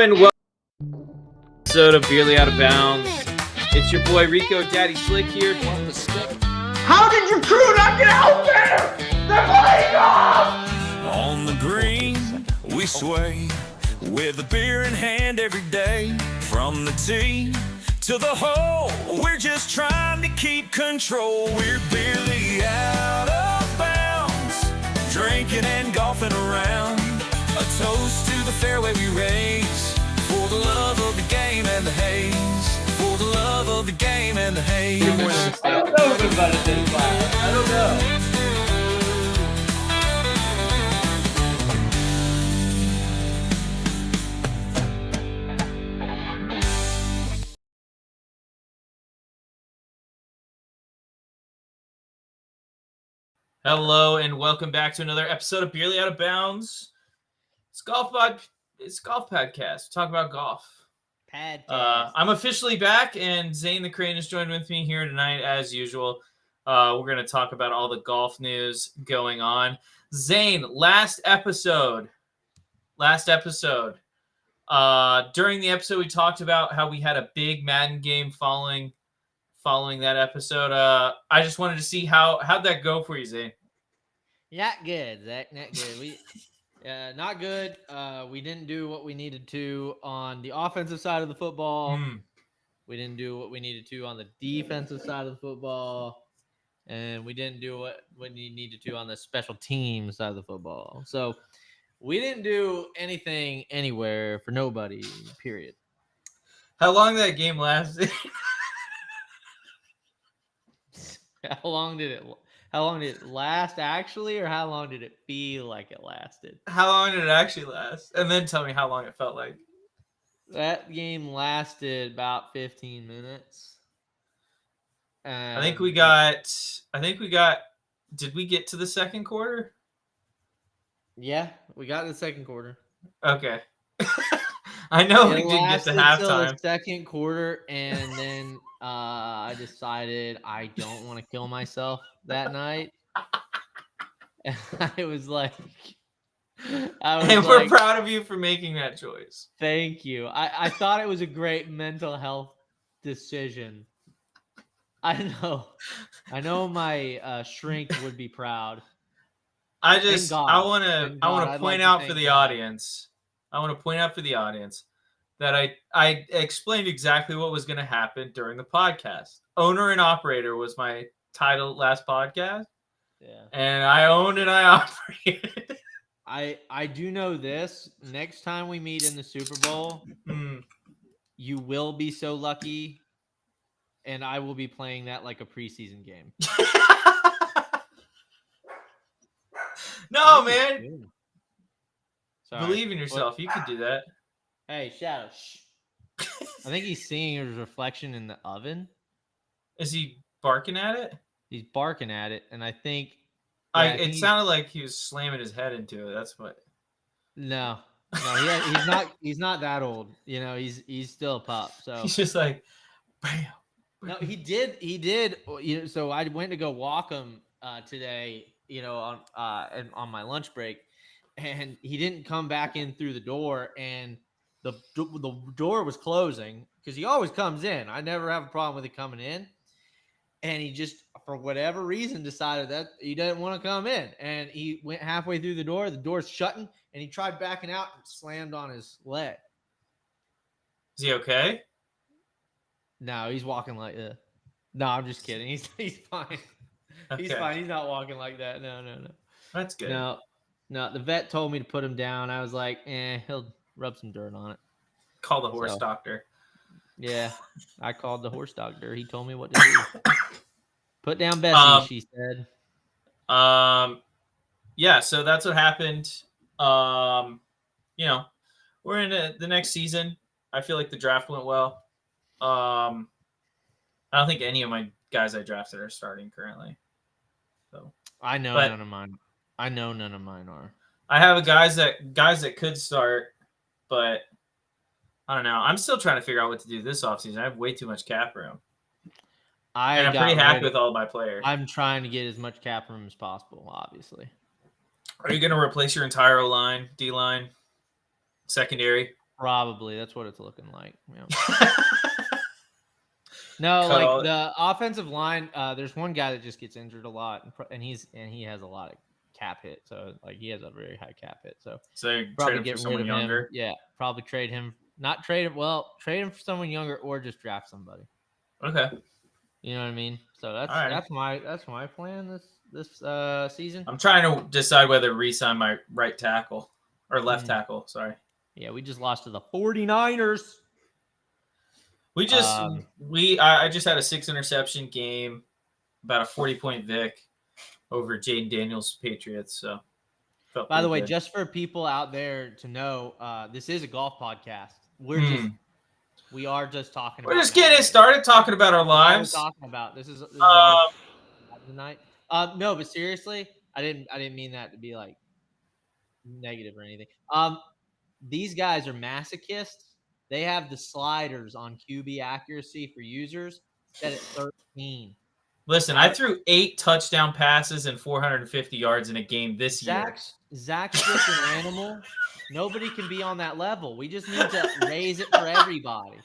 And welcome to another episode of Barely Out of Bounds. It's your boy Rico Daddy Slick here. How did your crew not get out there? They're playing golf! On the green, we sway with a beer in hand every day. From the tee to the hole, we're just trying to keep control. We're barely out of bounds, drinking and golfing around. A toast to the fairway we raise, for the love of the game and the haze. For the love of the game and the haze. I don't know if it's about to take fire. I don't know. Hello and welcome back to another episode of Barely Out of Bounds. It's golf podcast. Talk about golf. I'm officially back, and Zane the Crane has joined with me here tonight as usual. We're going to talk about all the golf news going on. Zane, last episode. During the episode, we talked about how we had a big Madden game following that episode. I just wanted to see how'd that go for you, Zane? Not good, Zach. Not good. Not good. We didn't do what we needed to on the offensive side of the football. We didn't do what we needed to on the defensive side of the football. And we didn't do what we needed to on the special team side of the football. So we didn't do anything anywhere for nobody, period. How long did that game lasted? How long did it last actually, or how long did it feel like it lasted? How long did it actually last? And then tell me how long it felt like. That game lasted about 15 minutes. I think we got. Did we get to the second quarter? Yeah, we got to the second quarter. Okay. I know we didn't get to halftime. The second quarter, and then I decided I don't want to kill myself that night. And I was like, we're proud of you for making that choice. Thank you. I thought it was a great mental health decision. I know my shrink would be proud. I want to point out for the audience. I want to point out for the audience that I explained exactly what was going to happen during the podcast. Owner and operator was my title last podcast. Yeah. And I owned and I operated. I do know this. Next time we meet in the Super Bowl, you will be so lucky, and I will be playing that like a preseason game. No, man. Sorry. Believe in yourself. You could do that. Hey, Shadow. Shh. I think he's seeing his reflection in the oven. Is he barking at it? He's barking at it, and I think... it sounded like he was slamming his head into it. That's what... No, he's not that old. You know, he's still a pup. So he's just like, bam. No, he did. You know, so I went to go walk him today. You know, on my lunch break, and he didn't come back in through the door, and the door was closing because he always comes in. I never have a problem with it coming in, and he just, for whatever reason, decided that he didn't want to come in, and he went halfway through the door's shutting, and he tried backing out and slammed on his leg. Is he okay? No, he's walking like No, I'm just kidding. He's fine. He's Okay. fine. He's not walking like that. No. That's good. No. The vet told me to put him down. I was like, he'll rub some dirt on it. Call the horse doctor. Yeah, I called the horse doctor. He told me what to do. Put down Bessie, she said. Yeah, so that's what happened. We're in the next season. I feel like the draft went well. I don't think any of my guys I drafted are starting currently. So none of mine. I know none of mine are. I have guys that could start, but I don't know. I'm still trying to figure out what to do this offseason. I have way too much cap room. I'm pretty happy with all my players. I'm trying to get as much cap room as possible, obviously. Are you going to replace your entire O-line, D-line, secondary? Probably. That's what it's looking like. Yeah. No, the offensive line, there's one guy that just gets injured a lot, and he has a lot of cap hit. So, he has a very high cap hit. So probably get rid of younger. Him. Yeah, probably trade him. Not trade him. Well, trade him for someone younger or just draft somebody. Okay. You know what I mean? So that's my plan this season. I'm trying to decide whether to re-sign my right tackle or left tackle. Sorry. Yeah, we just lost to the 49ers. I just had a 6 interception game, about a 40-point Vic over Jaden Daniels Patriots. So, by the way, just for people out there to know, this is a golf podcast. We are just talking. We're just getting started talking about our lives. This is our tonight. No, but seriously, I didn't mean that to be like negative or anything. These guys are masochists. They have the sliders on QB accuracy for users set at 13. Listen, I threw 8 touchdown passes and 450 yards in a game this year. Zach's just an animal. Nobody can be on that level. We just need to raise it for everybody.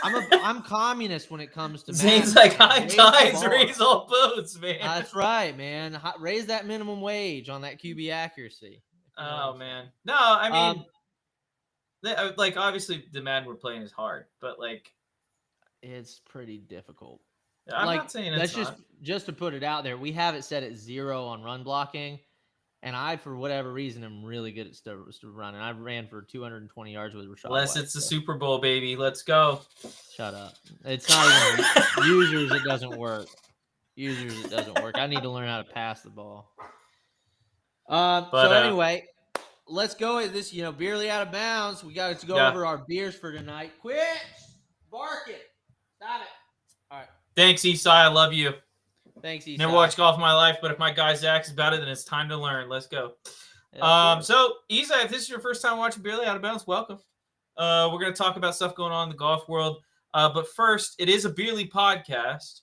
I'm communist when it comes to Zane's like, high tides raise all boats, man. That's right, man. Raise that minimum wage on that QB accuracy. Oh, man. No, I mean, obviously the Madden we're playing is hard, but it's pretty difficult. I'm not saying it's not. Just to put it out there, we have it set at 0 on run blocking, and I, for whatever reason, am really good at still running. I ran for 220 yards with Rashad. Unless it's the Super Bowl, baby. Let's go. Shut up. It's not even users. It doesn't work. Users, it doesn't work. I need to learn how to pass the ball. Anyway, let's go at this. Beerly out of bounds. We got to go over our beers for tonight. Quit barking. Stop it. All right. Thanks, Esai. I love you. Thanks, Esai. Never watched golf in my life, but if my guy Zach's about it, then it's time to learn. Let's go. So, Esai, if this is your first time watching Beerly Out of Bounds, welcome. We're going to talk about stuff going on in the golf world. But first, it is a Beerly podcast.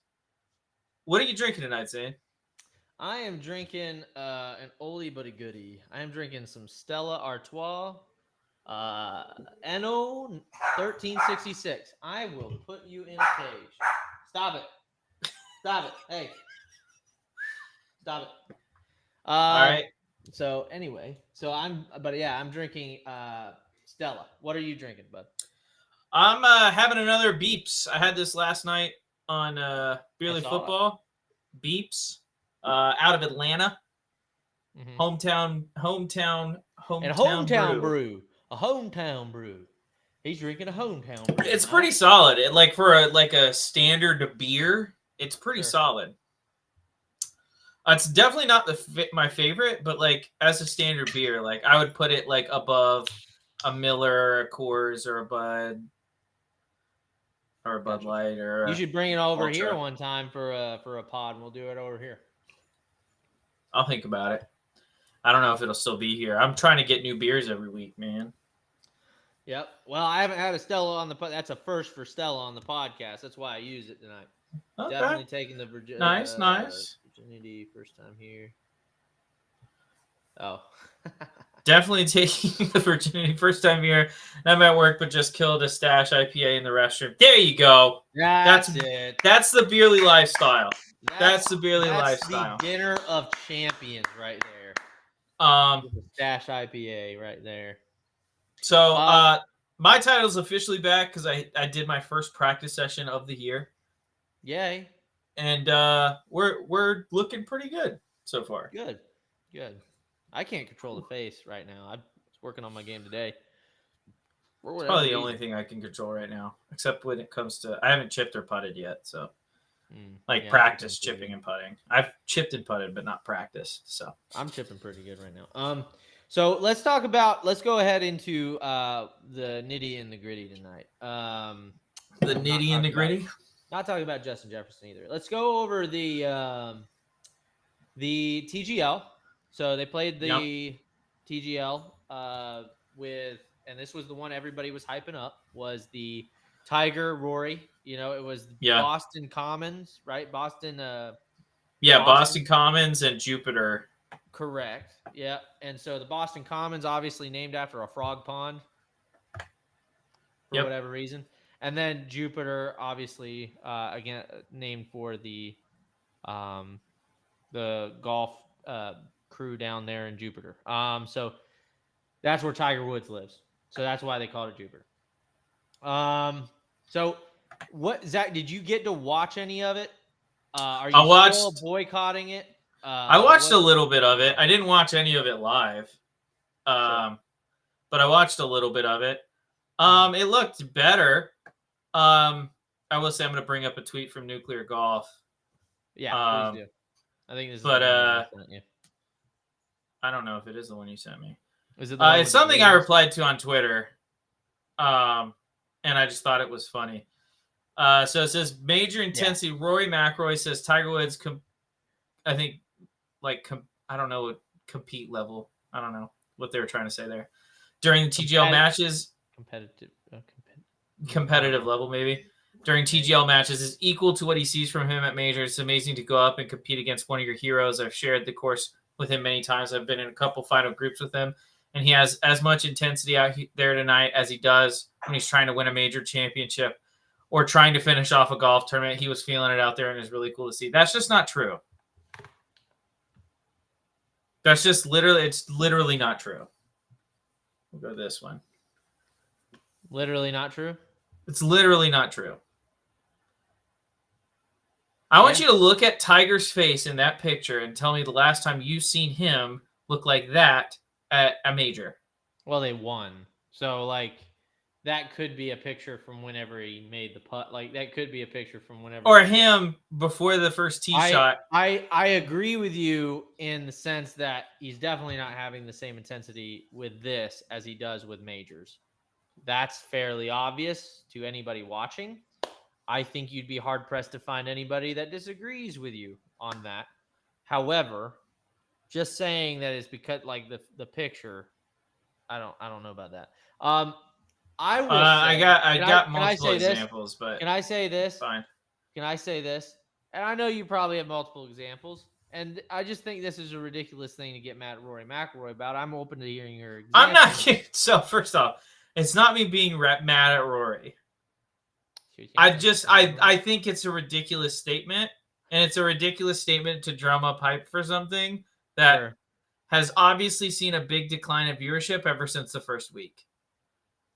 What are you drinking tonight, Zane? I am drinking an oldie but a goodie. I am drinking some Stella Artois, NO 1366. I will put you in a cage. Stop it. Hey. Stop it. All right. So anyway, I'm drinking Stella. What are you drinking, bud? I'm having another Beeps. I had this last night on Beerly Football. Beeps. Out of Atlanta. Mm-hmm. Hometown brew. A hometown brew. He's drinking a hometown brew. It's pretty solid. For a standard beer, it's pretty solid. It's definitely not my favorite, but as a standard beer, I would put it above a Miller, a Coors, or a Bud, or a Bud Light, or you should bring it over Ultra. here one time for a pod, and we'll do it over here. I'll think about it. I don't know if it'll still be here. I'm trying to get new beers every week, man. Yep. Well, I haven't had a Stella on that's a first for Stella on the podcast. That's why I use it tonight. Okay. Definitely taking the virginity. Nice. Virginity first time here. Oh. Definitely taking the virginity first time here. I'm at work, but just killed a stash IPA in the restroom. There you go. That's it. That's the Beerly lifestyle. That's the Beerly lifestyle. The dinner of champions right there. The stash IPA right there. So my title's officially back because I did my first practice session of the year. Yay. And we're looking pretty good so far. Good. I can't control the face right now. I was working on my game today. It's probably the only thing I can control right now, except when it comes to I haven't chipped or putted yet, so practice chipping and putting. I've chipped and putted, but not practiced. So I'm chipping pretty good right now. So let's go ahead into the nitty and the gritty tonight. The nitty and the gritty. Not talking about Justin Jefferson either. Let's go over the TGL. So they played the TGL with, and this was the one everybody was hyping up, was the Tiger Rory. You know, it was Boston Commons, right? Boston Commons and Jupiter. Correct. Yeah. And so the Boston Commons, obviously named after a frog pond for whatever reason. And then Jupiter, obviously, again, named for the golf crew down there in Jupiter. So that's where Tiger Woods lives. So that's why they called it Jupiter. So what, Zach, did you get to watch any of it? Are you still boycotting it? I watched a little bit of it. I didn't watch any of it live. But I watched a little bit of it. It looked better. I will say I'm going to bring up a tweet from Nuclear Golf. Yeah, please do. I think this is I don't know if it is the one you sent me. Is it it's something I replied to on Twitter. And I just thought it was funny. So it says major intensity. Rory McIlroy says Tiger Woods, I think, I don't know, compete level. I don't know what they were trying to say there. During the TGL matches. Competitive level, maybe. During TGL matches is equal to what he sees from him at majors. It's amazing to go up and compete against one of your heroes. I've shared the course with him many times. I've been in a couple final groups with him. And he has as much intensity out there tonight as he does when he's trying to win a major championship or trying to finish off a golf tournament. He was feeling it out there, and it's really cool to see. That's just not true. That's just it's literally not true. We'll go this one. Literally not true? It's literally not true. I want you to look at Tiger's face in that picture and tell me the last time you've seen him look like that at a major. Well, they won. So, that could be a picture from whenever he made the putt. That could be a picture from whenever. Or him before the first tee shot. I agree with you in the sense that he's definitely not having the same intensity with this as he does with majors. That's fairly obvious to anybody watching. I think you'd be hard-pressed to find anybody that disagrees with you on that. However, just saying that is because the picture, I don't know about that. I will. I got multiple examples, but can I say this? Fine. Can I say this? And I know you probably have multiple examples, and I just think this is a ridiculous thing to get mad at Rory McIlroy about. I'm open to hearing your examples. I'm not kidding. So first off, it's not me being mad at Rory. I think it's a ridiculous statement, and it's a ridiculous statement to drum up hype for something that has obviously seen a big decline of viewership ever since the first week.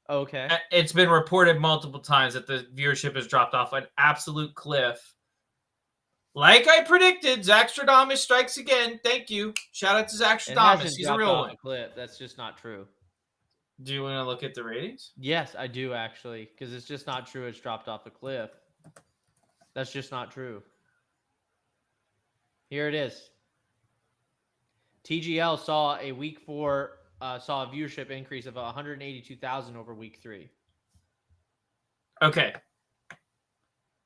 Okay. It's been reported multiple times that the viewership has dropped off an absolute cliff. Like I predicted, Zach Stradamus strikes again. Thank you. Shout out to Zach Stradamus. He's a real one. Cliff. That's just not true. Do you want to look at the ratings? Yes, I do actually, because it's just not true. It's dropped off a cliff. That's just not true. Here it is. TGL saw a week 4 saw a viewership increase of 182,000 over week 3. Okay.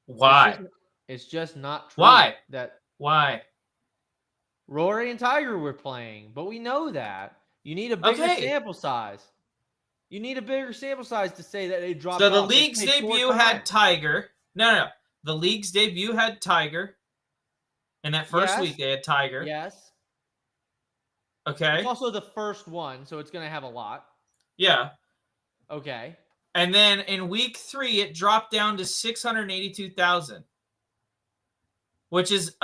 Why? It's just not true. Why? Rory and Tiger were playing, but we know that. You need a bigger sample size. You need a bigger sample size to say that it dropped off. So the league's debut had Tiger. No. The league's debut had Tiger. And that first week they had Tiger. Yes. Okay. It's also the first one, so it's going to have a lot. Yeah. Okay. And then in week 3, it dropped down to 682,000, which is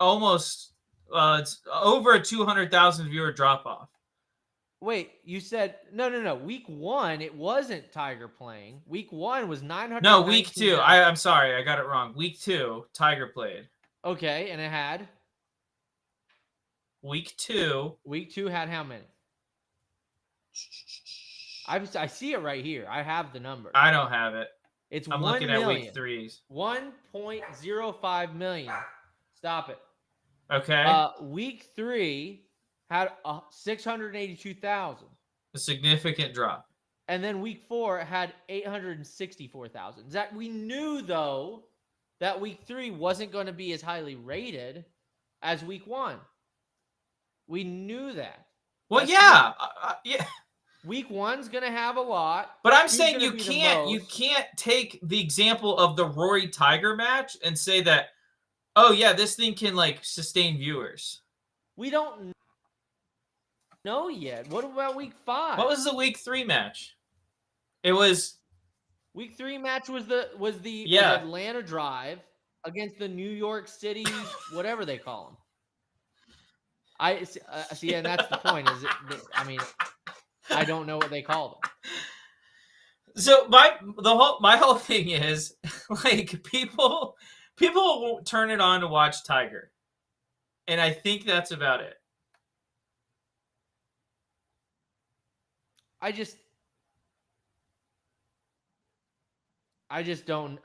almost it's over a 200,000 viewer drop off. Wait, you said no. Week 1, it wasn't Tiger playing. Week 1 was 900. No, week 2. I'm sorry, I got it wrong. Week 2, Tiger played. Okay, and it had week 2. Week 2 had how many? I see it right here. I have the number. I don't have it. I'm looking at week 3's. 1.05 million. Stop it. Okay. Week 3 had 682,000. A significant drop. And then week 4 had 864,000. Zach, we knew though that week 3 wasn't going to be as highly rated as week 1. We knew that. Well, yeah. Yeah. Week 1's going to have a lot. But I'm saying you can't take the example of the Rory Tiger match and say that, oh yeah, this thing can like sustain viewers. We don't know yet. What about week 5? What was the week 3 match? It was week 3 match was the Atlanta Drive against the New York City, whatever they call them. I see, and that's the point. I don't know what they call them. So my whole thing is like people won't turn it on to watch Tiger, and I think that's about it. I just don't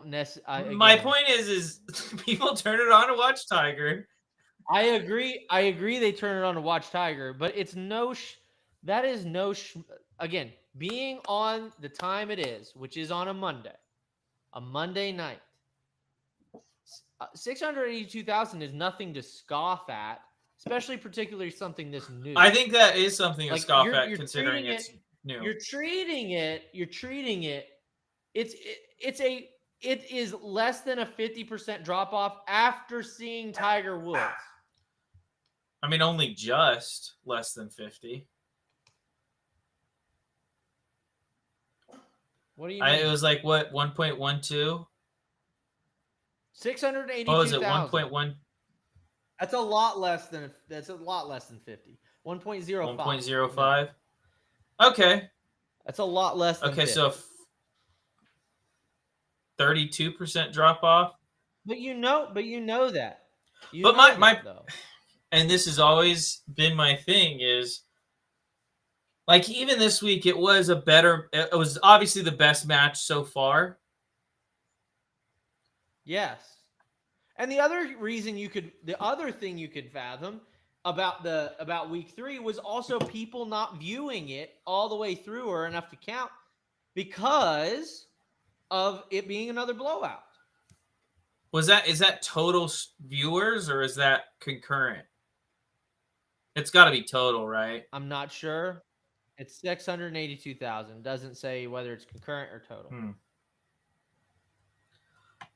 necessarily. My point is people turn it on to watch Tiger. I agree. They turn it on to watch Tiger, but it's again, being on the time it is, which is on a Monday night. 682,000 is nothing to scoff at, particularly something this new. I think that is something to scoff at, considering it's new. You're treating it. It is less than a 50% drop off after seeing Tiger Woods. I mean, only just less than 50. What do you mean? It was like, what, 1.12? 682,000. Oh, is it 1.1? That's a lot less than 50. 1.05. 1.05? Okay. That's a lot less than 50. So 32% drop off. But you know that. Though. And this has always been my thing is, like, even this week, it was obviously the best match so far. Yes. And the other thing you could fathom about week 3 was also people not viewing it all the way through or enough to count because of it being another blowout. Is that total viewers or is that concurrent? It's got to be total, right? I'm not sure. It's 682,000. Doesn't say whether it's concurrent or total.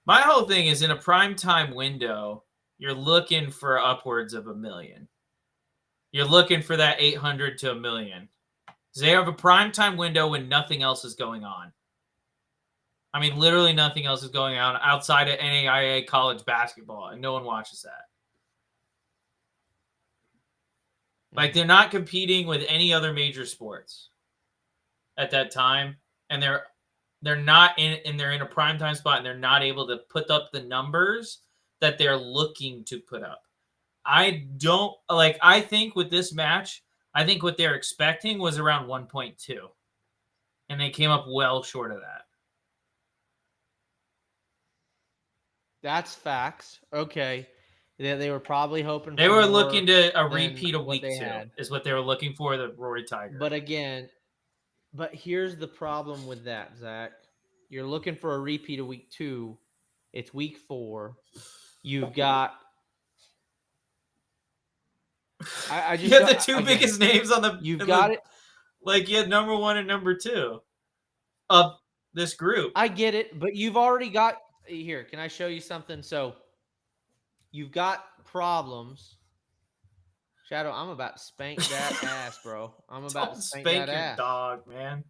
My whole thing is in a primetime window, you're looking for upwards of 1 million. You're looking for that 800 to 1 million. They have a primetime window when nothing else is going on. I mean, literally nothing else is going on outside of NAIA college basketball, and no one watches that. Like, they're not competing with any other major sports at that time, and they're not they're in a primetime spot, and they're not able to put up the numbers that they're looking to put up. I think with this match, I think what they're expecting was around 1.2, and they came up well short of that. That's facts. Okay. They were probably hoping they were looking to a repeat of week 2 is what they were looking for, the Rory Tiger. But here's the problem with that, Zach. You're looking for a repeat of week 2. It's week 4. You've got you have the two biggest names on the. You've got it. Like you had number 1 and number 2 of this group. I get it, but you've already got here. Can I show you something? So you've got problems. Shadow, I'm about to spank that ass, bro. I'm about to spank that ass. Your dog, man.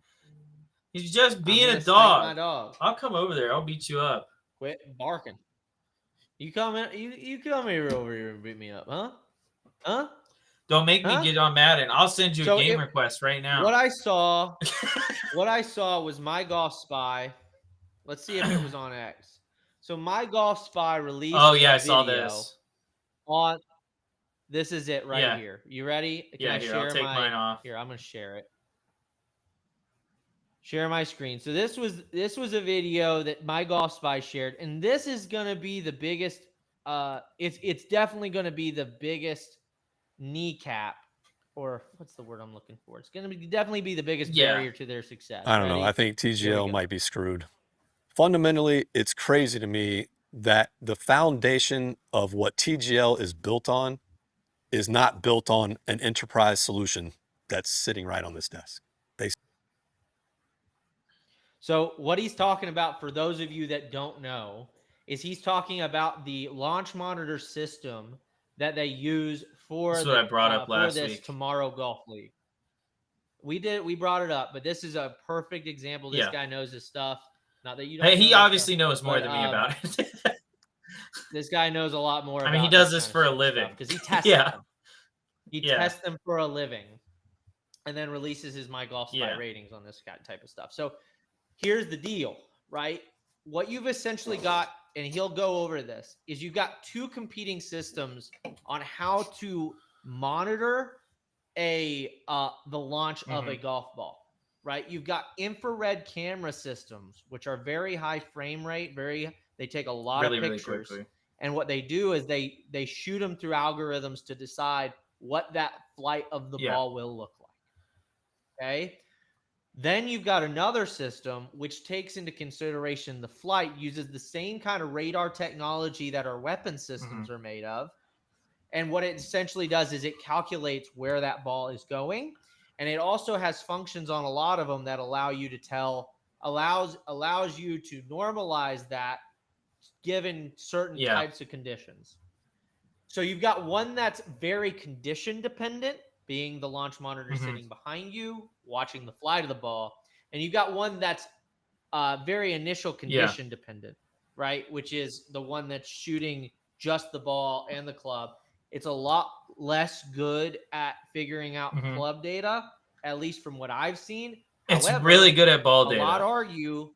He's just being a dog. My dog. I'll come over there. I'll beat you up. Quit barking. You come in. You come here over here and beat me up, huh? Huh? Don't make me get on Madden. I'll send you a game request right now. What I saw was My Golf Spy. Let's see if it was on X. So My Golf Spy released I saw this. On this is it right here. You ready? Can I share I'll take mine off. Here, I'm gonna share it. Share my screen. So this was a video that My Golf Spy shared, and this is gonna be the biggest. It's definitely gonna be the biggest kneecap, or what's the word I'm looking for? It's gonna definitely be the biggest barrier to their success. I don't know. I think TGL might be screwed. Fundamentally, it's crazy to me that the foundation of what TGL is built on is not built on an enterprise solution that's sitting right on this desk. So what he's talking about, for those of you that don't know, is he's talking about the launch monitor system that they use for That's what I brought up last week. Tomorrow Golf League. We brought it up, but this is a perfect example. This guy knows his stuff. Not that you don't. Hey, he obviously knows more than me about it. This guy knows a lot more. I mean, he does this for a living because he tests them. He tests them for a living, and then releases his My Golf Spy ratings on this type of stuff. So here's the deal, right? What you've essentially got, and he'll go over this, is you've got two competing systems on how to monitor the launch of a golf ball. Right, you've got infrared camera systems, which are very high frame rate. They take a lot of pictures, and what they do is they shoot them through algorithms to decide what that flight of the ball will look like. Okay, then you've got another system which takes into consideration the flight, uses the same kind of radar technology that our weapon systems are made of, and what it essentially does is it calculates where that ball is going. And it also has functions on a lot of them that allows you to normalize that given certain types of conditions. So you've got one that's very condition dependent, being the launch monitor sitting behind you, watching the flight of the ball. And you've got one that's very initial condition dependent, right? Which is the one that's shooting just the ball and the club. It's a lot less good at figuring out club data, at least from what I've seen. It's really good at ball data. A lot argue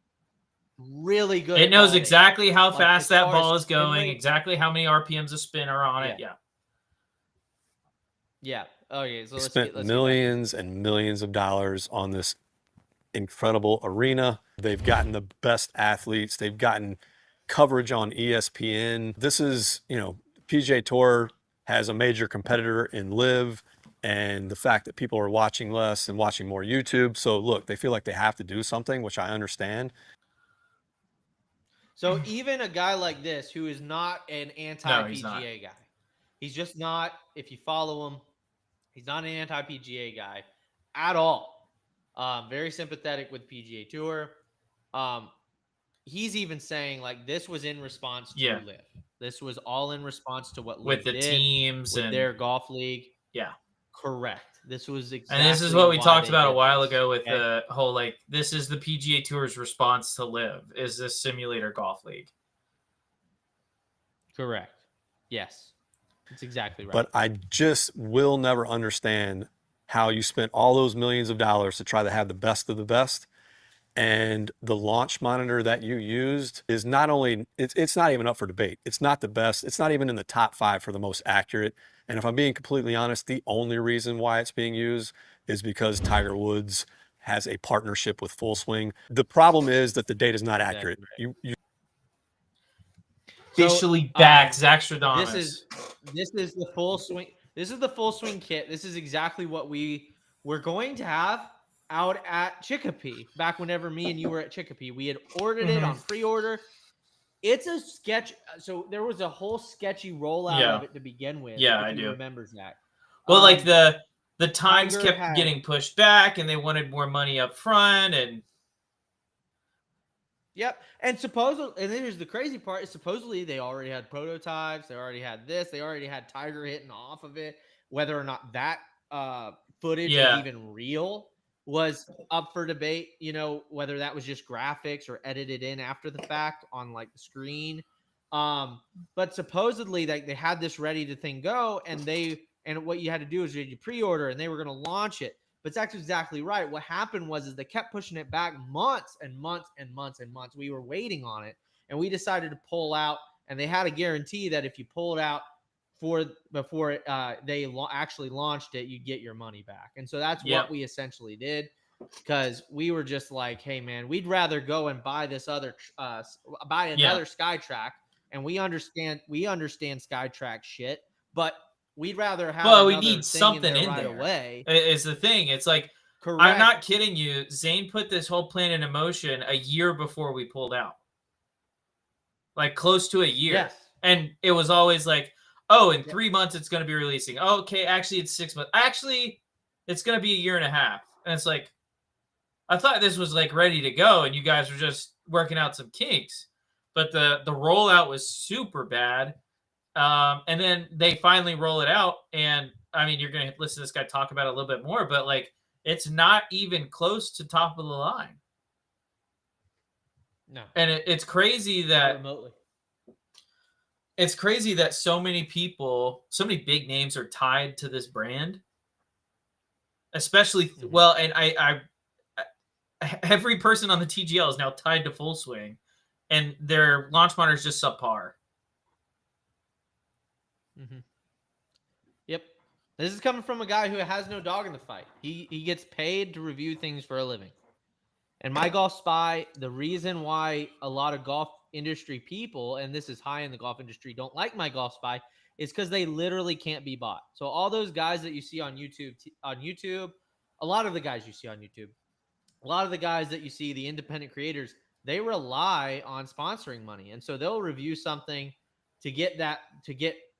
really good. It knows exactly how fast that ball is going, exactly how many RPMs a spin are on it. Yeah. Okay. So let's spent millions and millions of dollars on this incredible arena. They've gotten the best athletes. They've gotten coverage on ESPN. This is, PGA Tour has a major competitor in Live, and the fact that people are watching less and watching more YouTube. So look, they feel like they have to do something, which I understand. So even a guy like this, who is not an anti-PGA guy, he's just not, if you follow him, he's not an anti-PGA guy at all. Very sympathetic with PGA Tour. He's even saying like this was in response to Live. This was all in response to what Live with the did teams with and their golf league. Yeah, correct. This was exactly, and this is what we talked about a while ago with the whole like this is the PGA Tour's response to Live is this simulator golf league. Correct. Yes, that's exactly right. But I just will never understand how you spent all those millions of dollars to try to have the best of the best. And the launch monitor that you used is not only, it's not even up for debate. It's not the best. It's not even in the top 5 for the most accurate. And if I'm being completely honest, the only reason why it's being used is because Tiger Woods has a partnership with Full Swing. The problem is that the data is not accurate. You officially back Zach Stradamus. This is the Full Swing. This is the Full Swing kit. This is exactly what we were going to have out at Chicopee back whenever me and you were at Chicopee. We had ordered it on pre-order. It's a sketch. So there was a whole sketchy rollout of it to begin with. Yeah, I do remember, Zach. Well, like the times kept getting pushed back, and they wanted more money up front, and and supposedly, and here's the crazy part: is supposedly they already had prototypes. They already had this. They already had Tiger hitting off of it. Whether or not that footage is even real was up for debate, whether that was just graphics or edited in after the fact on like the screen. But supposedly they had this ready to go, and they And what you had to do is you pre-order, and they were going to launch it. But that's exactly right. What happened was they kept pushing it back months and months and months and months. We were waiting on it, and we decided to pull out. And they had a guarantee that if you pulled out before they actually launched it, you get your money back. And so that's what we essentially did, because we were just like, hey man, we'd rather go and buy this other buy another Skytrack, and we understand Skytrack shit, but we'd rather have we need something in right there away. Is the thing. It's like, correct. I'm not kidding you. Zane put this whole plan into motion a year before we pulled out, like close to a year. Yes. And it was always like, oh, in 3 months it's going to be releasing. Oh, okay, actually it's 6 months. Actually, it's going to be a year and a half. And it's like, I thought this was like ready to go, and you guys were just working out some kinks. But the rollout was super bad. And then they finally roll it out, and I mean, you're going to listen to this guy talk about it a little bit more, but like, it's not even close to top of the line. No. And it's crazy that remotely. It's crazy that so many people, so many big names are tied to this brand. Especially, well, and I every person on the TGL is now tied to Full Swing, and their launch monitor is just subpar. Yep. This is coming from a guy who has no dog in the fight. He gets paid to review things for a living. And My Golf Spy, the reason why a lot of golf industry people, and this is high in the golf industry, don't like My Golf Spy is because they literally can't be bought. So all those guys that you see on YouTube, a lot of the guys you see on YouTube, a lot of the guys that you see, the independent creators, they rely on sponsoring money. And so they'll review something to get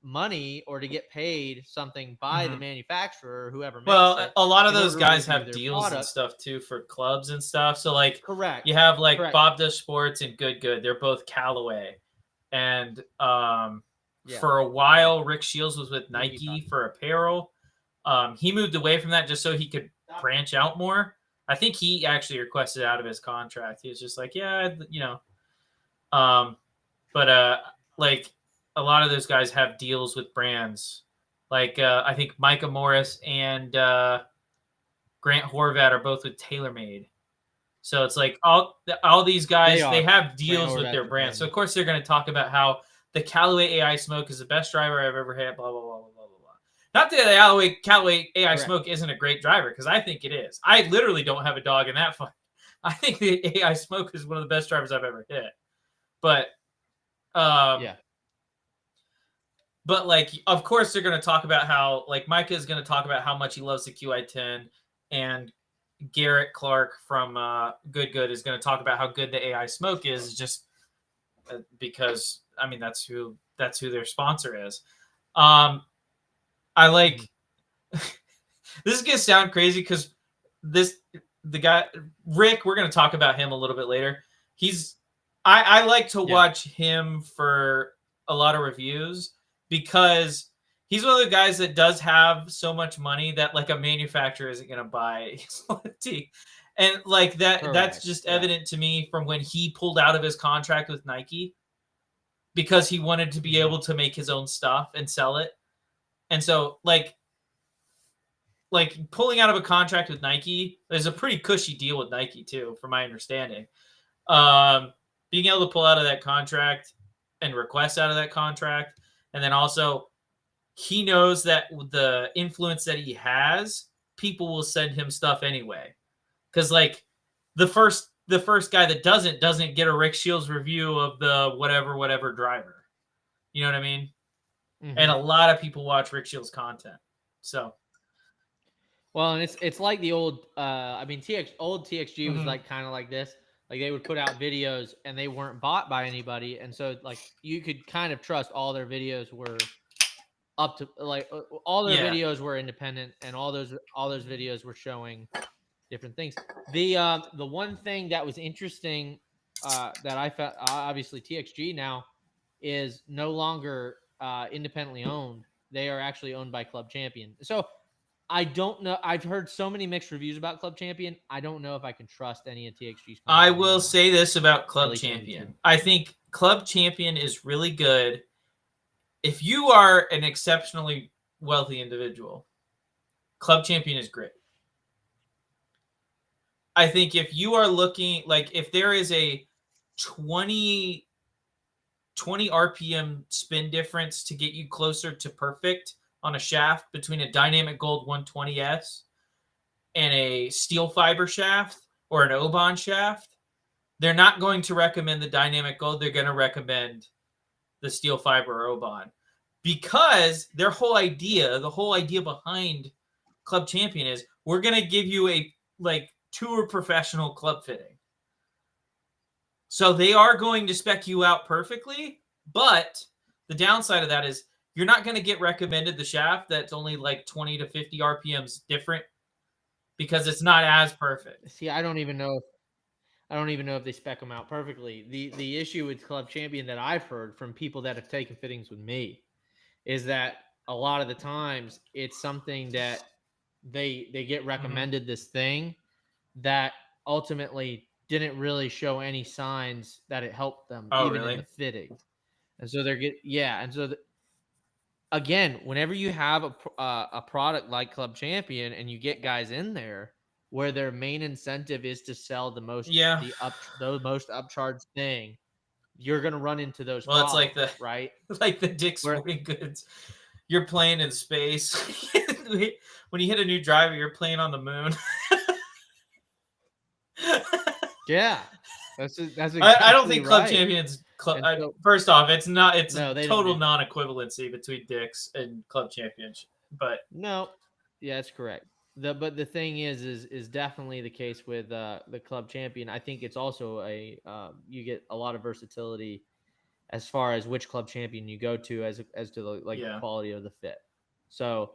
money or to get paid something by the manufacturer or whoever makes it. A lot of those guys have deals and stuff too for clubs and stuff. So like, correct. You have like Bob Does Sports and Good. They're both Callaway. And for a while, Rick Shields was with Nike for apparel. He moved away from that just so he could branch out more. I think he actually requested out of his contract. He was just like, yeah, you know. Like a lot of those guys have deals with brands. Like I think Micah Morris and Grant Horvat are both with TaylorMade. So it's like all these guys, they have deals with their brands. So of course they're going to talk about how the Callaway AI Smoke is the best driver I've ever had, blah, blah, blah, blah, blah, blah. Not that the Callaway AI Smoke isn't a great driver, because I think it is. I literally don't have a dog in that fight. I think the AI Smoke is one of the best drivers I've ever hit. But But like, of course, they're going to talk about how, like, Micah is going to talk about how much he loves the QI10, and Garrett Clark from Good is going to talk about how good the AI Smoke is, just because, I mean, that's who their sponsor is. I like this is going to sound crazy because the guy Rick, we're going to talk about him a little bit later. I like to watch him for a lot of reviews, because he's one of the guys that does have so much money that like a manufacturer isn't going to buy his tee. And like that's just evident to me from when he pulled out of his contract with Nike, because he wanted to be able to make his own stuff and sell it. And so like pulling out of a contract with Nike is a pretty cushy deal with Nike too, from my understanding. Being able to pull out of that contract and request out of that contract. And then also, he knows that the influence that he has, people will send him stuff anyway. Because like the first guy that doesn't get a Rick Shields review of the whatever driver. You know what I mean? Mm-hmm. And a lot of people watch Rick Shields content. So, well, and it's like the old old TXG was like kind of like this. Like they would put out videos and they weren't bought by anybody. And so like you could kind of trust all their videos were up to like all their videos were independent, and all those videos were showing different things. The one thing that was interesting that I found, obviously TXG now is no longer independently owned. They are actually owned by Club Champion. So I don't know. I've heard so many mixed reviews about Club Champion. I don't know if I can trust any of TXG's. I will say this about Club Champion. I think Club Champion is really good. If you are an exceptionally wealthy individual, Club Champion is great. I think if you are looking, like if there is a 20 RPM spin difference to get you closer to perfect on a shaft between a Dynamic Gold 120S and a steel fiber shaft or an Oban shaft, they're not going to recommend the Dynamic Gold. They're going to recommend the steel fiber or Oban, because the whole idea behind Club Champion is we're going to give you a tour professional club fitting. So they are going to spec you out perfectly, but the downside of that is you're not going to get recommended the shaft that's only like 20 to 50 RPMs different, because it's not as perfect. See, I don't even know if they spec them out perfectly. The issue with Club Champion that I've heard from people that have taken fittings with me is that a lot of the times it's something that they get recommended this thing that ultimately didn't really show any signs that it helped them in the fitting. And so again, whenever you have a product like Club Champion and you get guys in there where their main incentive is to sell the most most upcharged thing, you're gonna run into those problems, it's like the right? like the Dick's Sporting Goods. You're playing in space. When you hit a new driver, you're playing on the moon. Yeah, that's exactly I don't think Club right. Champions. First off, it's not. It's a total non-equivalency between Dick's and Club Champions. But no, yeah, that's correct. But the thing is definitely the case with the Club Champion. I think it's also you get a lot of versatility as far as which Club Champion you go to as to the quality of the fit. So,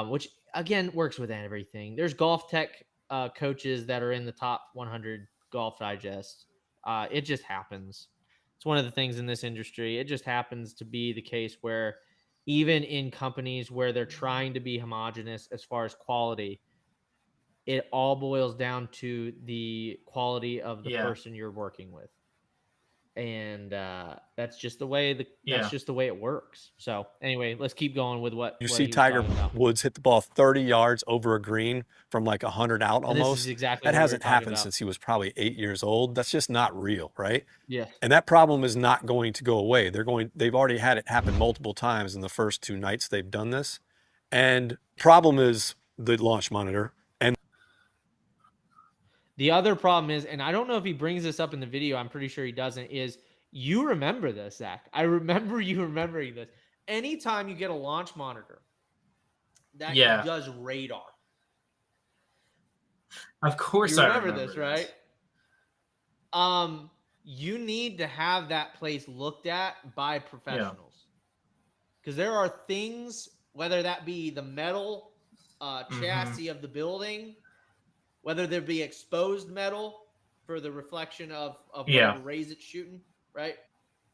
which again works with everything. There's golf tech coaches that are in the top 100 Golf Digest. It just happens. It's one of the things in this industry. It just happens to be the case where even in companies where they're trying to be homogenous as far as quality, it all boils down to the quality of the person you're working with. And that's just the way it works. So anyway, let's keep going with what you see. Tiger Woods hit the ball 30 yards over a green from like 100 out almost. This is exactly that hasn't happened since he was probably 8 years old. That's just not real, right? Yeah. And that problem is not going to go away. They've already had it happen multiple times in the first 2 nights they've done this. And problem is the launch monitor. And the other problem is, and I don't know if he brings this up in the video, I'm pretty sure he doesn't, is you remember this, Zach. I remember you remembering this. Anytime you get a launch monitor that does radar. Of course I remember this, right? You need to have that place looked at by professionals. Because there are things, whether that be the metal chassis of the building, whether there be exposed metal for the reflection of whatever rays it's shooting, right?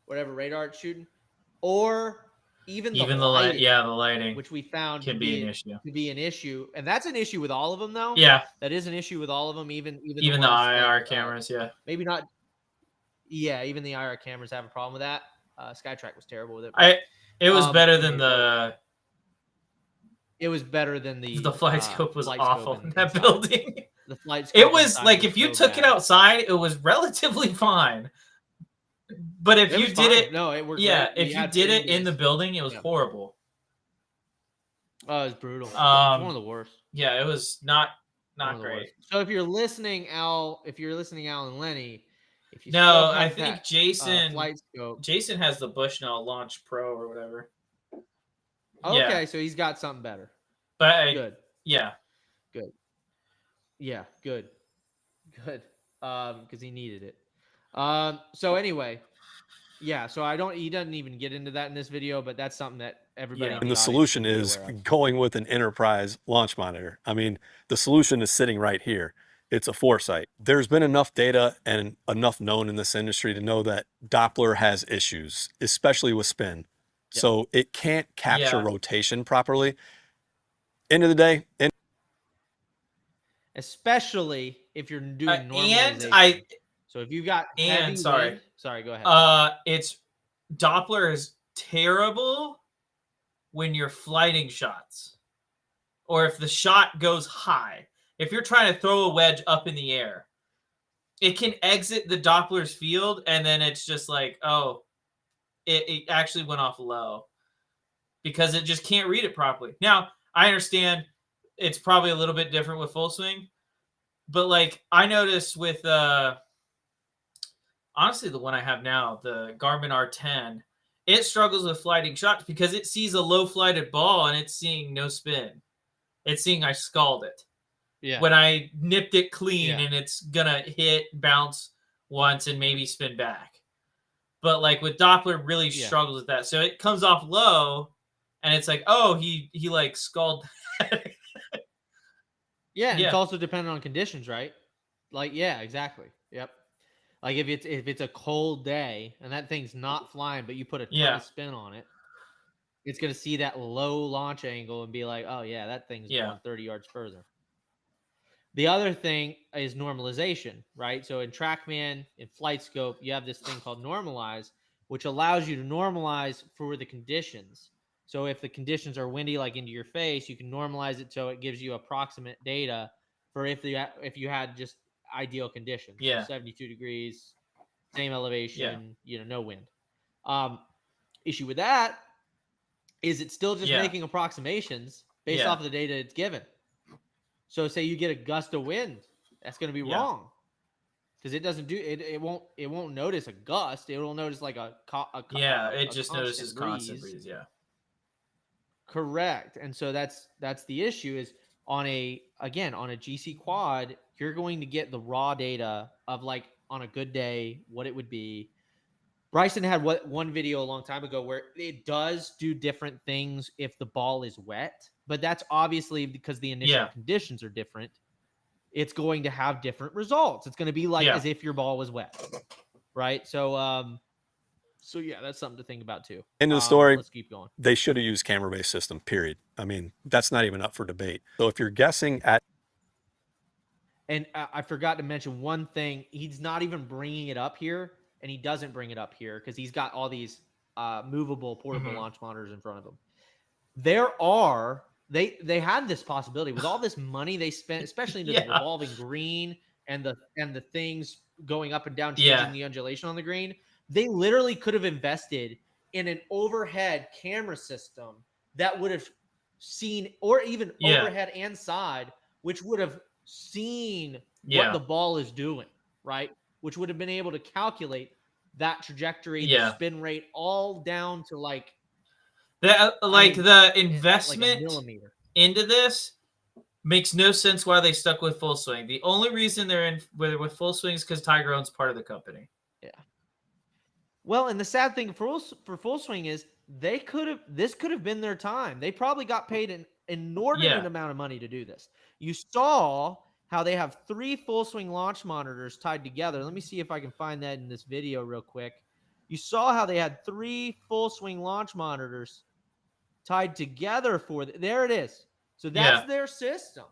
Whatever radar it's shooting, or even the lighting, the lighting, which we found can be an issue. To be an issue, and that's an issue with all of them, though. Yeah, that is an issue with all of them, even the IR cameras. Maybe not. Yeah, even the IR cameras have a problem with that. Skytrack was terrible with it. It was better than the. It was better than the flight scope was awful in that building. The flight scope. It was like if you took it outside, it was relatively fine. But if you did it, no, it worked. Yeah, if you did it in the building, it was horrible. Oh, it was brutal. One of the worst. Yeah, it was not great. So if you're listening, Al, and Lenny, if you I think Jason flight scope. Jason has the Bushnell Launch Pro or whatever. Okay, so he's got something better. But good. Yeah. Good. Yeah, good. Because he needed it. So anyway, so he doesn't even get into that in this video, but that's something that everybody. And the solution is going with an enterprise launch monitor. I mean, the solution is sitting right here. It's a foresight. There's been enough data and enough known in this industry to know that Doppler has issues, especially with spin. Yep. So it can't capture rotation properly. End of the day. Especially if you're doing normalization. So if you've got wind, sorry, go ahead. It's Doppler is terrible when you're flighting shots, or if the shot goes high. If you're trying to throw a wedge up in the air, it can exit the Doppler's field, and then it's just like, oh, it actually went off low because it just can't read it properly. Now, I understand it's probably a little bit different with full swing, but like I noticed with honestly the one I have now, the Garmin R10, it struggles with flighting shots because it sees a low flighted ball and it's seeing no spin. It's seeing I scald it. Yeah. When I nipped it clean and it's gonna hit, bounce once, and maybe spin back. But like with Doppler, really struggles with that. So it comes off low, and it's like, oh, he like scalded. Yeah, it's also dependent on conditions, right? Like, yeah, exactly. Yep. Like if it's a cold day and that thing's not flying, but you put a ton of spin on it, it's gonna see that low launch angle and be like, oh yeah, that thing's going 30 yards further. The other thing is normalization, right? So in TrackMan, in FlightScope, you have this thing called normalize, which allows you to normalize for the conditions. So if the conditions are windy, like into your face, you can normalize it so it gives you approximate data for if you had just ideal conditions. Yeah. So 72 degrees, same elevation, no wind. Issue with that is it's still just making approximations based off of the data it's given. So say you get a gust of wind, that's going to be wrong because it doesn't do it. It won't notice a gust. It will notice like it just notices constant breeze. Yeah, correct. And so that's the issue is on a GC quad, you're going to get the raw data of like on a good day what it would be. Bryson had one video a long time ago where it does do different things if the ball is wet, but that's obviously because the initial conditions are different. It's going to have different results. It's going to be like as if your ball was wet, right? So, that's something to think about too. End of the story. Let's keep going. They should have used camera-based system, period. I mean, that's not even up for debate. So if you're guessing at... And I forgot to mention one thing. He's not even bringing it up here. And he doesn't bring it up here because he's got all these movable portable launch monitors in front of him. They had this possibility with all this money they spent, especially into the revolving green and the things going up and down, changing the undulation on the green. They literally could have invested in an overhead camera system that would have seen, or even overhead and side, which would have seen what the ball is doing, right? Which would have been able to calculate that trajectory, the spin rate, all down to like that. The investment like into this makes no sense why they stuck with full swing. The only reason they're in with full swing is because Tiger owns part of the company. Yeah. Well, and the sad thing for full swing is this could have been their time. They probably got paid an inordinate amount of money to do this. You saw how they have 3 full swing launch monitors tied together. Let me see if I can find that in this video real quick. You saw how they had 3 full swing launch monitors tied together there it is. So that's their system.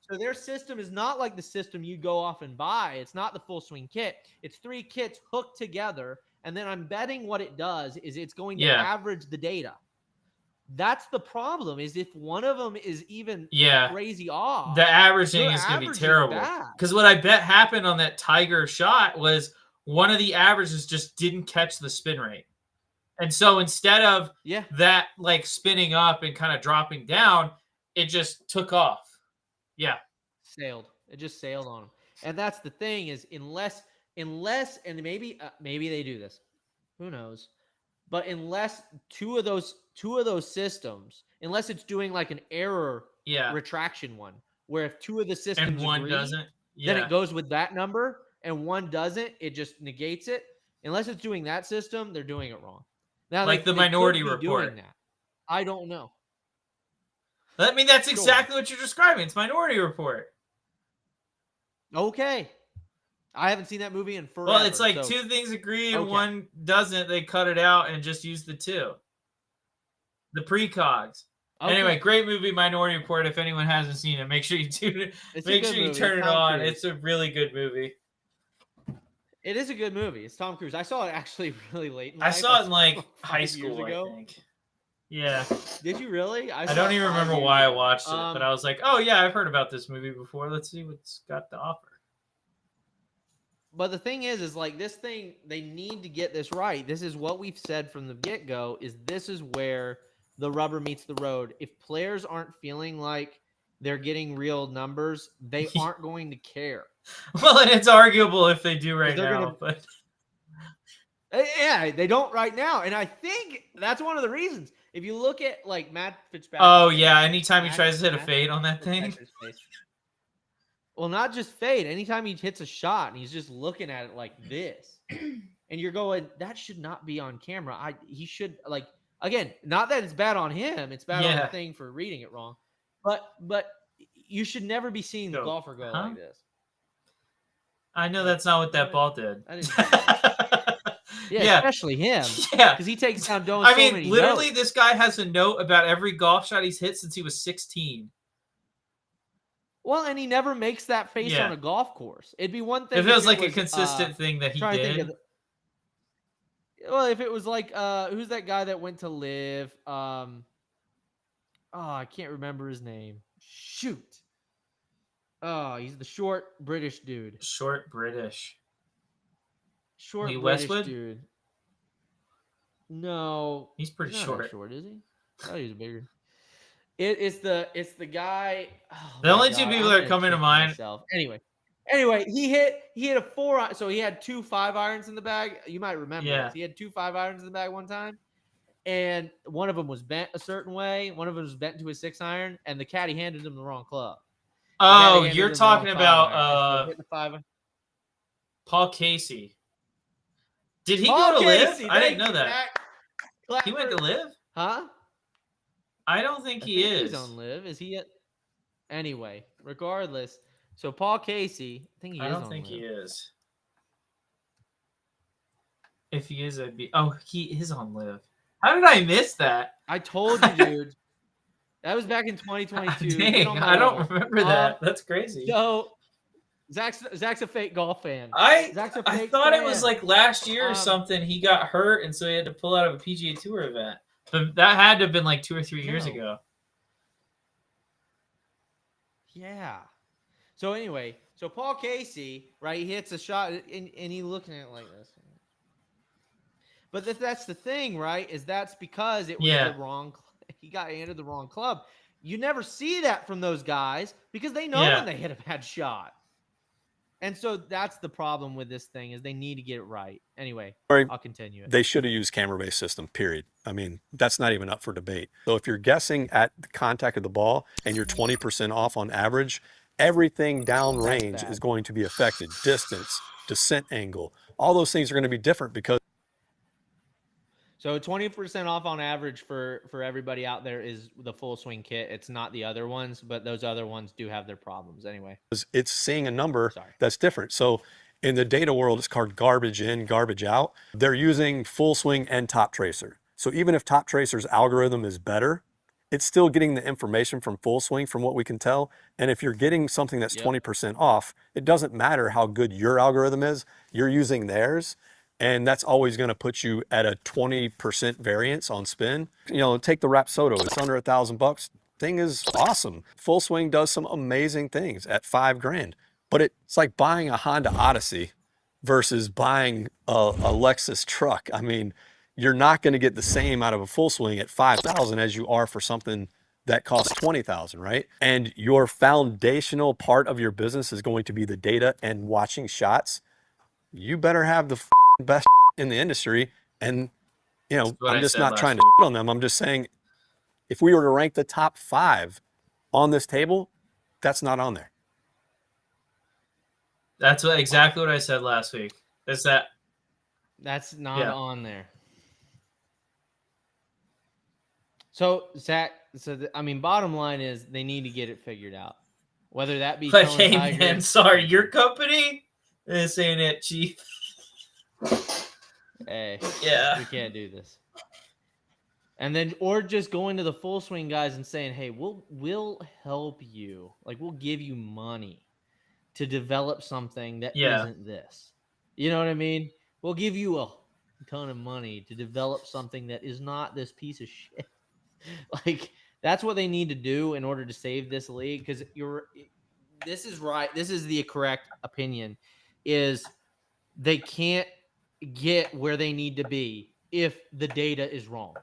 So their system is not like the system you go off and buy. It's not the full swing kit. It's 3 kits hooked together. And then I'm betting what it does is it's going to average the data. That's the problem, is if one of them is even crazy off, the averaging is going to be terrible. Because what I bet happened on that Tiger shot was one of the averages just didn't catch the spin rate. And so instead of that like spinning up and kind of dropping down, it just took off. Yeah. Sailed. It just sailed on them. And that's the thing is unless, and maybe they do this, who knows? But unless two of those systems, unless it's doing like an error retraction one, where if 2 of the systems and one agree, doesn't, then it goes with that number, and one doesn't, it just negates it. Unless it's doing that system, they're doing it wrong. Now, like the Minority Report. Doing that. I don't know. I mean, that's exactly what you're describing. It's Minority Report. Okay. I haven't seen that movie in forever. Well, it's like 2 things agree and one doesn't. They cut it out and just use the 2. The precogs. Okay. Anyway, great movie, Minority Report. If anyone hasn't seen it, make sure you tune it. Make sure you turn it on. It's a really good movie. It is a good movie. It's Tom Cruise. I saw it actually really late in life. I saw it in like high school, I think. Yeah. Did you really? I don't even remember why I watched it, but I was like, oh yeah, I've heard about this movie before. Let's see what's got to offer. But the thing is like this thing, they need to get this right. This is what we've said from the get-go, is this is where the rubber meets the road. If players aren't feeling like they're getting real numbers, they aren't going to care. Well, and it's arguable if they do right now, but yeah, they don't right now. And I think that's one of the reasons. If you look at like Matt Fitzpatrick. Oh yeah, anytime he tries to hit a fade on that thing. Well, not just fade. Anytime he hits a shot and he's just looking at it like this, and you're going, that should not be on camera. He should, like, again, not that it's bad on him. It's bad on the thing for reading it wrong. But you should never be seeing the golfer go like this. I know that's not what that ball did. I didn't yeah, especially him. Yeah. Because he takes down so many literally, notes. this guy has a note about every golf shot he's hit since he was 16. Well, and he never makes that face on a golf course. It'd be one thing if it was like a consistent thing that he did. Well, if it was like, who's that guy that went to live? I can't remember his name. Shoot. Oh, he's the short British dude. Short British. Short Lee British Westwood? dude. No, he's pretty short. That short, is he? I thought he was bigger. It's the guy. Oh the only two people that are coming to mind. Anyway, he hit a 4. So he had 2 5-irons in the bag. You might remember this. He had 2 5-irons in the bag one time, and one of them was bent a certain way. One of them was bent to a 6-iron, and the caddy handed him the wrong club. Oh, you're talking about Paul Casey. Did he go to live? I didn't know that. He went to live? Huh? I don't think he is. He's on live. Is he? Anyway, regardless. So Paul Casey, I think he is. I don't think he is. If he is, I'd be. Oh, he is on live. How did I miss that? I told you, dude. That was back in 2022. Dang, I don't remember that. That's crazy. So Zach's a fake golf fan. I thought it was like last year or something. He got hurt, and so he had to pull out of a PGA Tour event. But that had to have been like 2 or 3 years ago. Yeah. So anyway, Paul Casey, right? He hits a shot, and he's looking at it like this. But that's the thing, right? Is that's because it was the wrong. He got handed the wrong club. You never see that from those guys because they know when they hit a bad shot. And so that's the problem with this thing is they need to get it right. Anyway, I'll continue it. They should have used camera-based system, period. I mean, that's not even up for debate. So if you're guessing at the contact of the ball and you're 20% off on average, everything downrange is going to be affected. Distance, descent angle, all those things are going to be different because. So 20% off on average for everybody out there is the full swing kit. It's not the other ones, but those other ones do have their problems anyway. It's seeing a number that's different. So in the data world, it's called garbage in, garbage out. They're using full swing and top tracer. So even if top tracer's algorithm is better, it's still getting the information from full swing from what we can tell. And if you're getting something that's 20% off, it doesn't matter how good your algorithm is, you're using theirs. And that's always going to put you at a 20% variance on spin. You know, take the Rapsodo. It's under $1,000. Thing is awesome. Full swing does some amazing things at $5,000. But it's like buying a Honda Odyssey versus buying a Lexus truck. I mean, you're not going to get the same out of a full swing at $5,000 as you are for something that costs $20,000, right? And your foundational part of your business is going to be the data and watching shots. You better have the best in the industry. And, you know, I'm just not trying to on them. I'm just saying, if we were to rank the top 5 on this table, that's not on there. That's exactly what I said last week. That's not on there. So Zach, I mean, bottom line is they need to get it figured out. Whether that be like, hey man, sorry, your company is ain't it, chief. Hey, yeah, we can't do this. And then, or just going to the full swing guys and saying, hey, we'll help you. Like, we'll give you money to develop something that isn't this. You know what I mean? We'll give you a ton of money to develop something that is not this piece of shit. Like, that's what they need to do in order to save this league. Because this is right. This is the correct opinion. Is they can't get where they need to be if the data is wrong.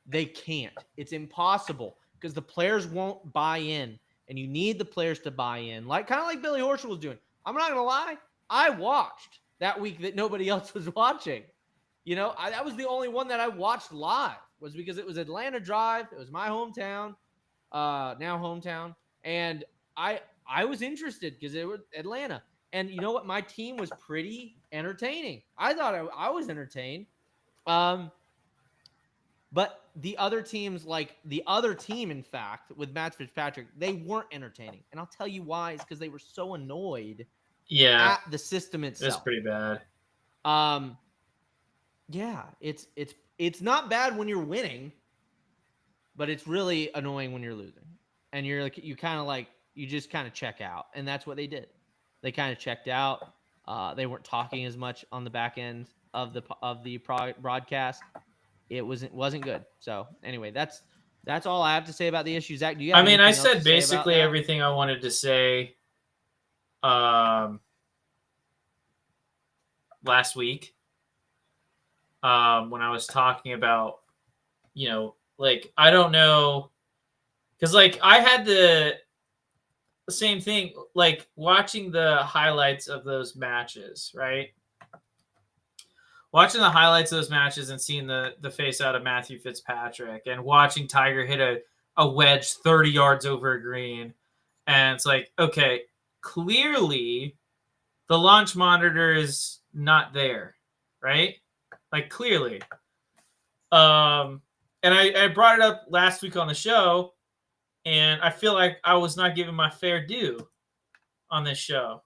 They can't. It's impossible because the players won't buy in, and you need the players to buy in. Like kind of like Billy Horschel was doing. I'm not gonna lie. I watched that week that nobody else was watching. That was the only one that I watched live, was because it was Atlanta Drive. It was my hometown, now hometown, and I was interested because it was Atlanta. And you know what? My team was pretty entertaining. I thought I was entertained. But the other teams, like the other team, in fact, with Matt Fitzpatrick, they weren't entertaining. And I'll tell you why. It's because they were so annoyed at the system itself. It's pretty bad. Yeah, it's not bad when you're winning, but it's really annoying when you're losing. And you just kind of check out. And that's what they did. They kind of checked out. They weren't talking as much on the back end of the broadcast. It wasn't good. So anyway, that's all I have to say about the issue. Zach, do you have I said basically everything I wanted to say last week when I was talking about, I don't know, because I had the same thing, watching the highlights of those matches, right? Watching the highlights of those matches and seeing the face out of Matthew Fitzpatrick and watching Tiger hit a wedge 30 yards over a green. And it's like, okay, clearly the launch monitor is not there, right? Clearly. And I brought it up last week on the show, and I feel like I was not given my fair due on this show.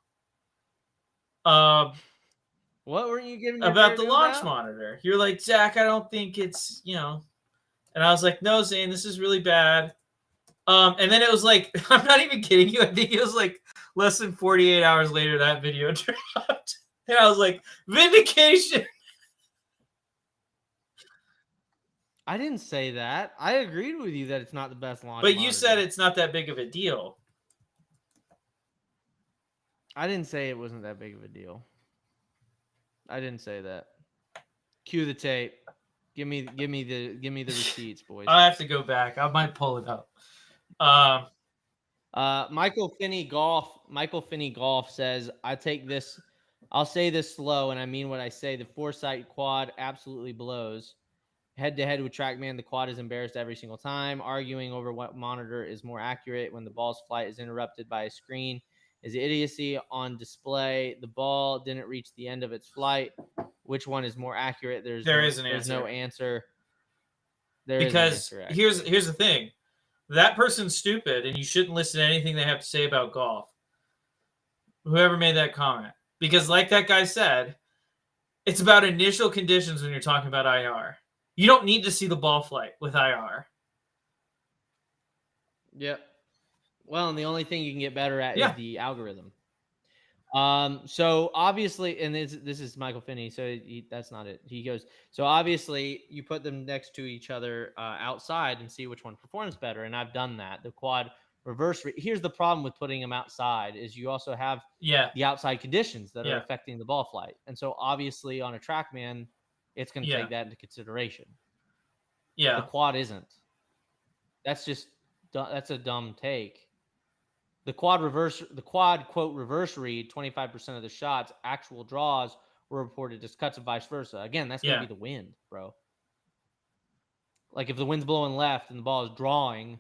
What were you giving about the launch monitor? You're like, Zach, I don't think it's, and I was like, no, Zane, this is really bad. And then it was like, I'm not even kidding you. I think it was less than 48 hours later that video dropped. And I was like, vindication. I didn't say that. I agreed with you that it's not the best launch But monitor. You said it's not that big of a deal. I didn't say it wasn't that big of a deal. I didn't say that. Cue the tape. Give me the receipts, boys. I have to go back. I might pull it up. Michael Finney Golf says, I'll say this slow, and I mean what I say. The Foresight quad absolutely blows. Head-to-head with TrackMan, the quad is embarrassed every single time. Arguing over what monitor is more accurate when the ball's flight is interrupted by a screen is idiocy on display. The ball didn't reach the end of its flight. Which one is more accurate? There's no answer. Because here's the thing. That person's stupid, and you shouldn't listen to anything they have to say about golf. Whoever made that comment. Because like that guy said, it's about initial conditions when you're talking about IR. You don't need to see the ball flight with IR. Yep. Well, and the only thing you can get better at is the algorithm. So obviously, and this is Michael Finney, so that's not it. He goes, so obviously you put them next to each other outside and see which one performs better. And I've done that. The quad reverse. Here's the problem with putting them outside is you also have the outside conditions that are affecting the ball flight. And so obviously on a TrackMan, it's going to take that into consideration. Yeah. The quad isn't. That's a dumb take. The quad quote reverse read, 25% of the shots, actual draws were reported as cuts and vice versa. Again, that's going to be the wind, bro. If the wind's blowing left and the ball is drawing,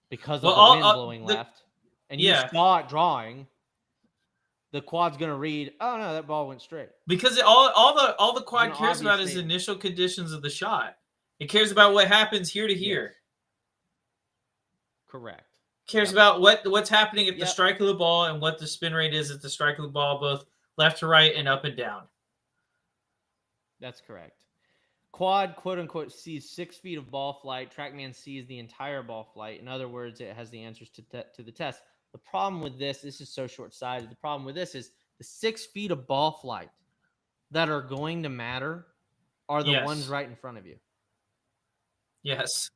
because of the wind blowing left, and you saw it drawing, the quad's going to read, oh no, that ball went straight. Because all the quad cares about is initial conditions of the shot. It cares about what happens here to here. Correct. Cares about what's happening at the strike of the ball and what the spin rate is at the strike of the ball, both left to right and up and down. That's correct. Quad, quote unquote, sees 6 feet of ball flight. TrackMan sees the entire ball flight. In other words, it has the answers to the test. The problem with this is so short-sighted. The problem with this is the 6 feet of ball flight that are going to matter are the ones right in front of you. Yes.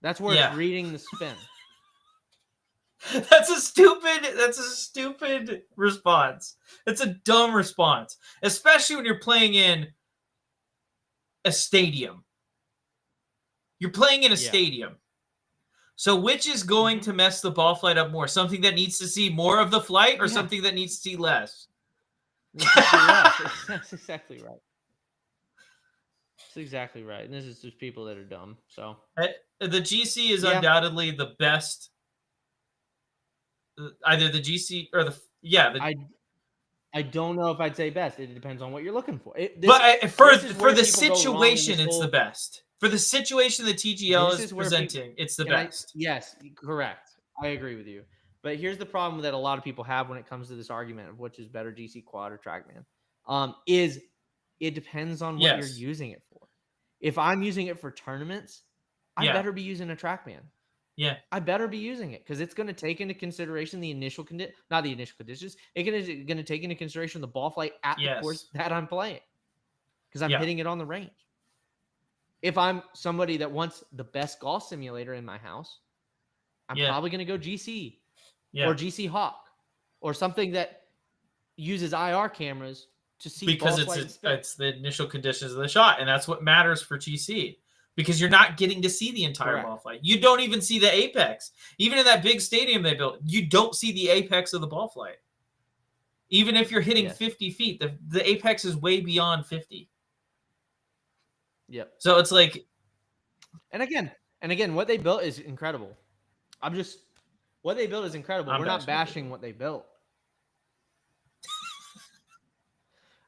That's where it's reading the spin. That's a stupid response. It's a dumb response, especially when you're playing in a stadium. You're playing in a stadium. So which is going to mess the ball flight up more? Something that needs to see more of the flight or something that needs to see less? That's exactly right. That's exactly right. And this is just people that are dumb. So the GC is undoubtedly the best. Either the GC or I don't know if I'd say best. It depends on what you're looking for. For the situation, it's the best. For the situation the TGL is presenting, it's the best. Yes, correct. I agree with you. But here's the problem that a lot of people have when it comes to this argument of which is better, GC quad or TrackMan. Is it depends on what you're using it for. If I'm using it for tournaments, I better be using a TrackMan. Yeah, I better be using it because it's going to take into consideration the initial not the initial conditions. It's going to take into consideration the ball flight at the course that I'm playing because I'm hitting it on the range. If I'm somebody that wants the best golf simulator in my house, I'm probably going to go GC or GC Hawk or something that uses IR cameras to see because it's the initial conditions of the shot, and that's what matters for GC. Because you're not getting to see the entire ball flight. You don't even see the apex. Even in that big stadium they built, you don't see the apex of the ball flight. Even if you're hitting 50 feet, the apex is way beyond 50. Yep. So it's like... And again, what they built is incredible. What they built is incredible. We're not bashing what they built.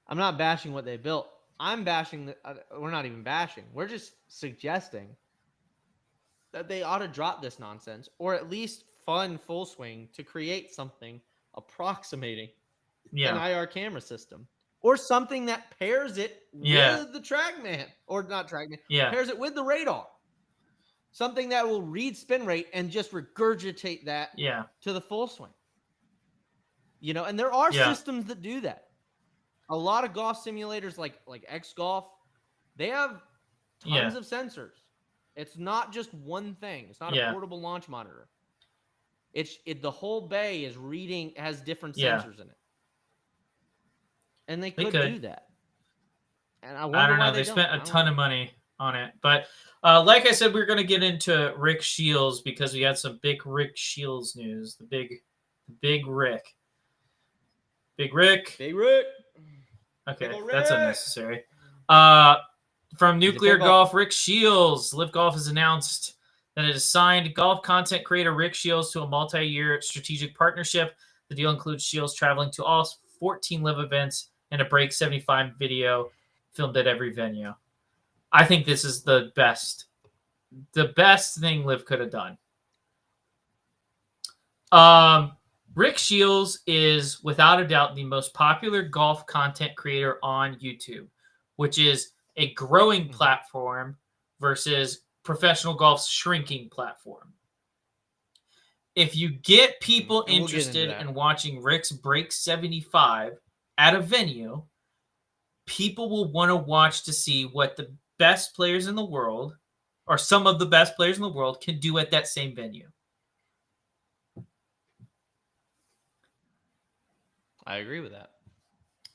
I'm not bashing what they built. I'm bashing we're not even bashing. We're just suggesting that they ought to drop this nonsense or at least fund Full Swing to create something approximating an IR camera system or something that pairs it with the TrackMan or not TrackMan, pairs it with the radar. Something that will read spin rate and just regurgitate that to the Full Swing. And there are systems that do that. A lot of golf simulators like X Golf, they have tons of sensors. It's not just one thing. It's not a portable launch monitor. The whole bay has different sensors in it. And they could do that. And I don't know. They spent a ton of money on it. But like I said, we're going to get into Rick Shields because we had some big Rick Shields news. The big Rick. Big Rick. Big Rick. Okay, that's unnecessary. From Nuclear Golf, Rick Shields. Live Golf has announced that it has signed golf content creator Rick Shields to a multi-year strategic partnership. The deal includes Shields traveling to all 14 live events and a Break 75 video filmed at every venue. I think this is the best thing Live could have done. Rick Shields is without a doubt the most popular golf content creator on YouTube, which is a growing platform versus professional golf's shrinking platform. If you get people interested in watching Rick's Break 75 at a venue, people will want to watch to see what the best players in the world, or some of the best players in the world, can do at that same venue. I agree with that.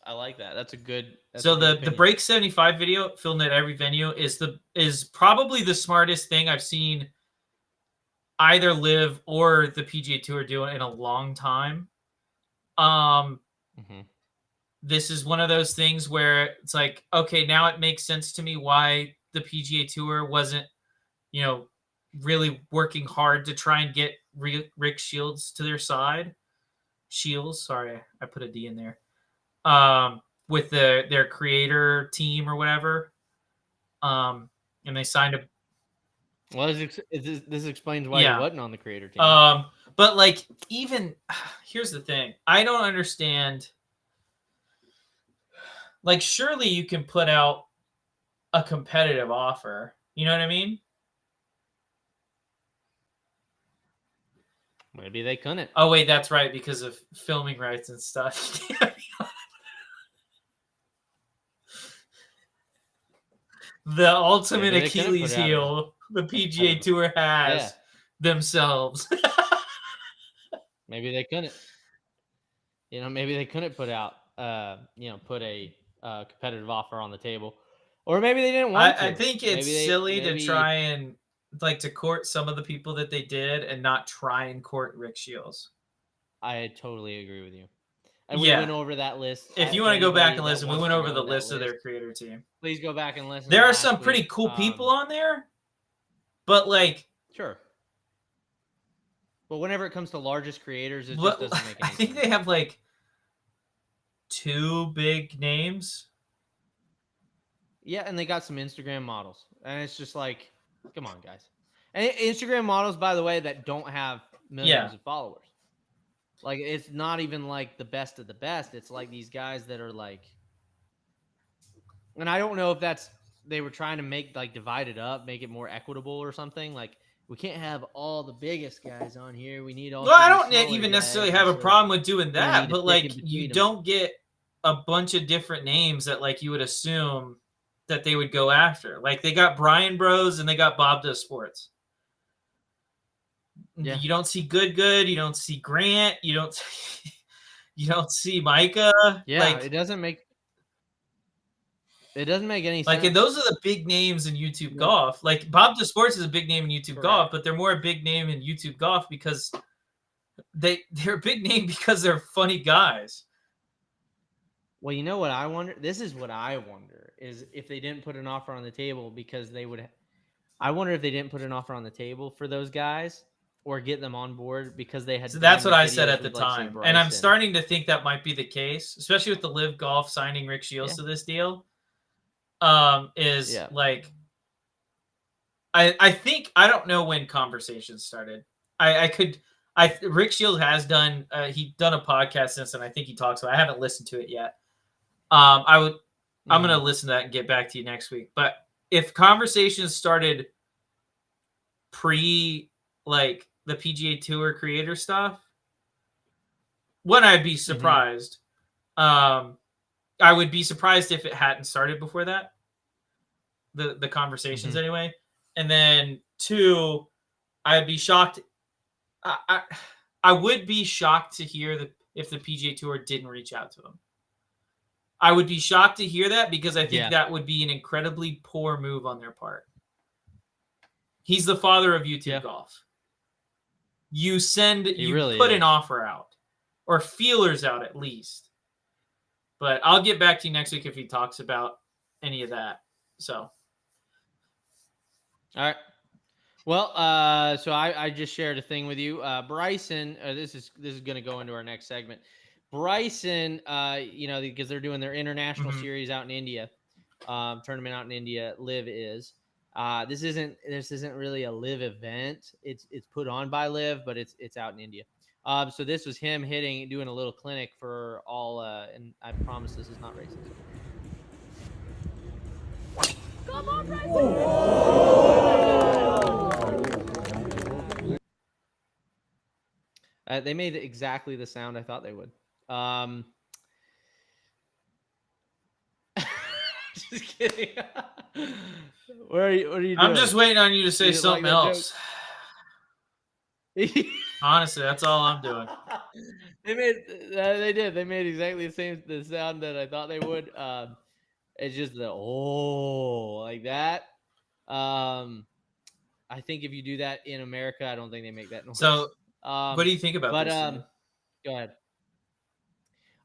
I like that. That's a good. So the Break 75 video filmed at every venue is probably the smartest thing I've seen either Live or the PGA Tour do in a long time. This is one of those things where it's like, okay, now it makes sense to me why the PGA Tour wasn't, really working hard to try and get Rick Shields to their side. Shields, sorry, I put a D in there. With their creator team or whatever. And they signed a... Well, this explains why he wasn't on the creator team. But even... Here's the thing. I don't understand... surely you can put out a competitive offer. You know what I mean? Maybe they couldn't. Oh, wait, that's right, because of filming rights and stuff. the ultimate Maybe they couldn't Achilles put out heel the PGA Tour has themselves. Maybe they couldn't. Maybe they couldn't put out, put a competitive offer on the table, or maybe they didn't want to. I think it's silly to try and to court some of the people that they did and not try and court Rick Shields. I totally agree with you. And we went over that list. If you want to go back and listen, we went over the list of their creator team. Please go back and listen. There are some pretty cool people on there, but sure. But whenever it comes to largest creators, it just doesn't make any sense. I think they have 2 big names. Yeah, and they got some Instagram models. And it's just come on, guys. And Instagram models, by the way, that don't have millions of followers. It's not even the best of the best. It's these guys that are and I don't know if they were trying to make divide it up, make it more equitable or something. We can't have all the biggest guys on here. We need all. Well, I don't even necessarily have a problem with doing that, but you don't get a bunch of different names that you would assume that they would go after. They got Brian Bros and they got Bob Does Sports. Yeah. You don't see Good. You don't see Grant. You don't see Micah. Yeah, it doesn't make any sense. And those are the big names in YouTube golf. Bob Does Sports is a big name in YouTube golf, but they're more a big name in YouTube golf because they're a big name because they're funny guys. Well, you know what I wonder? This is what I wonder is if they didn't put an offer on the table because they would. I wonder if they didn't put an offer on the table for those guys or get them on board because they had. So that's what I said at the time, and I'm starting to think that might be the case, especially with the Live Golf signing Rick Shields to this deal. I think I don't know when conversations started. Rick Shields has done he done a podcast since, and I think he talks about. I haven't listened to it yet. I'm gonna listen to that and get back to you next week. But if conversations started pre the PGA Tour creator stuff, I'd be surprised. I would be surprised if it hadn't started before that. The conversations anyway. And then 2, I'd be shocked. I would be shocked to hear if the PGA Tour didn't reach out to him. I would be shocked to hear that because I think that would be an incredibly poor move on their part. He's the father of YouTube golf. You put an offer out or feelers out at least. But I'll get back to you next week if he talks about any of that. So. All right. Well, so I just shared a thing with you. Bryson, this is going to go into our next segment. Bryson, because they're doing their international series out in India, tournament out in India. Live is. This isn't really a Live event. It's put on by Live, but it's out in India. So this was him doing a little clinic for all, and I promise this is not racist. Come on, Bryson! They made exactly the sound I thought they would. Just kidding. What are you doing? I'm just waiting on you to say something else. Honestly, that's all I'm doing. They did. They made exactly the sound that I thought they would. It's just like that. I think if you do that in America, I don't think they make that noise. So, what do you think about this? Go ahead.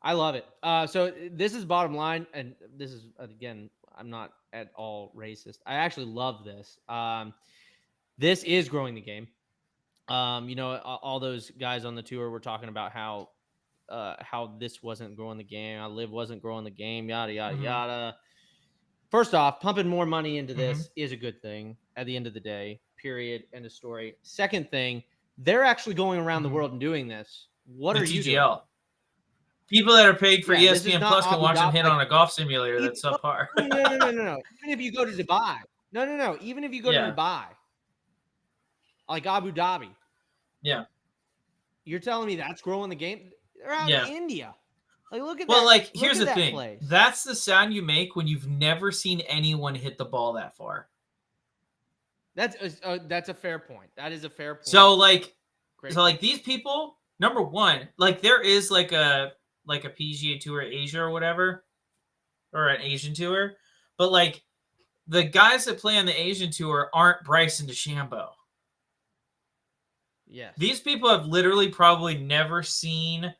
I love it. So this is bottom line, and this is again, I'm not at all racist. I actually love this. This is growing the game. All those guys on the tour were talking about how this wasn't growing the game, how Live wasn't growing the game, yada yada yada. First off, pumping more money into this is a good thing at the end of the day. Period. End of story. Second thing, they're actually going around the world and doing this. What are you doing? People that are paid for ESPN Plus can watch them hit on a golf simulator that's subpar. No. Even if you go to Dubai. No. Even if you go to Dubai. Like Abu Dhabi. Yeah. You're telling me that's growing the game? They're out in India. Like, look at well, that. like, Look here's at the that thing. place. That's the sound you make when you've never seen anyone hit the ball that far. That's a fair point. That is a fair point. So, like, Great. these people, number one, like, there is like a PGA Tour Asia or whatever, or an Asian Tour, but like the guys that play on the Asian Tour aren't Bryson DeChambeau. Yes. These people have literally probably never seen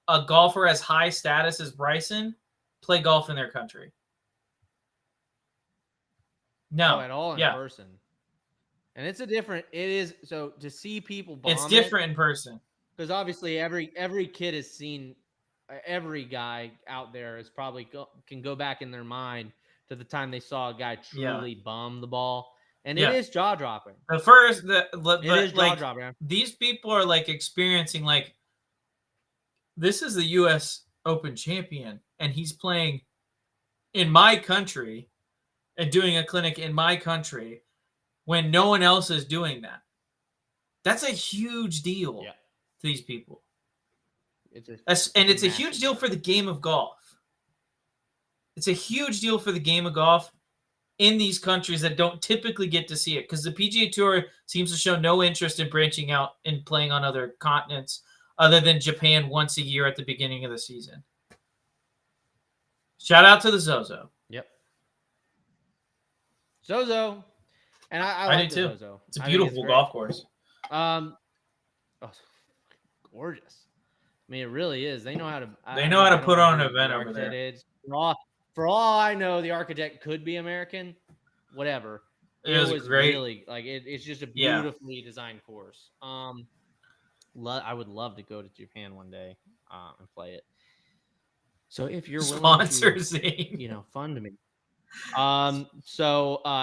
a golfer as high status as Bryson play golf in their country. No. At all in person. And it's a different, it is, so to see people bomb it's different in person. Because obviously every kid has seen, every guy out there is probably can go back in their mind to the time they saw a guy truly bomb the ball. And it is jaw-dropping. It is jaw-dropping. These people are like experiencing, like, this is the U.S. Open champion, and he's playing in my country and doing a clinic in my country when no one else is doing that. That's a huge deal to these people. It's a huge deal for the game of golf. It's a huge deal for the game of golf in these countries that don't typically get to see it, because the PGA Tour seems to show no interest in branching out and playing on other continents other than Japan once a year at the beginning of the season. Shout out to the Zozo. Yep. Zozo. And I like do too. Zozo. It's a beautiful golf course. Gorgeous. I mean, it really is. They know how to. They know how to put on an event over there. For all I know, the architect could be American. Whatever. It was great. Really, like, it's just a beautifully designed course. I would love to go to Japan one day and play it. So if you're willing to, fund me.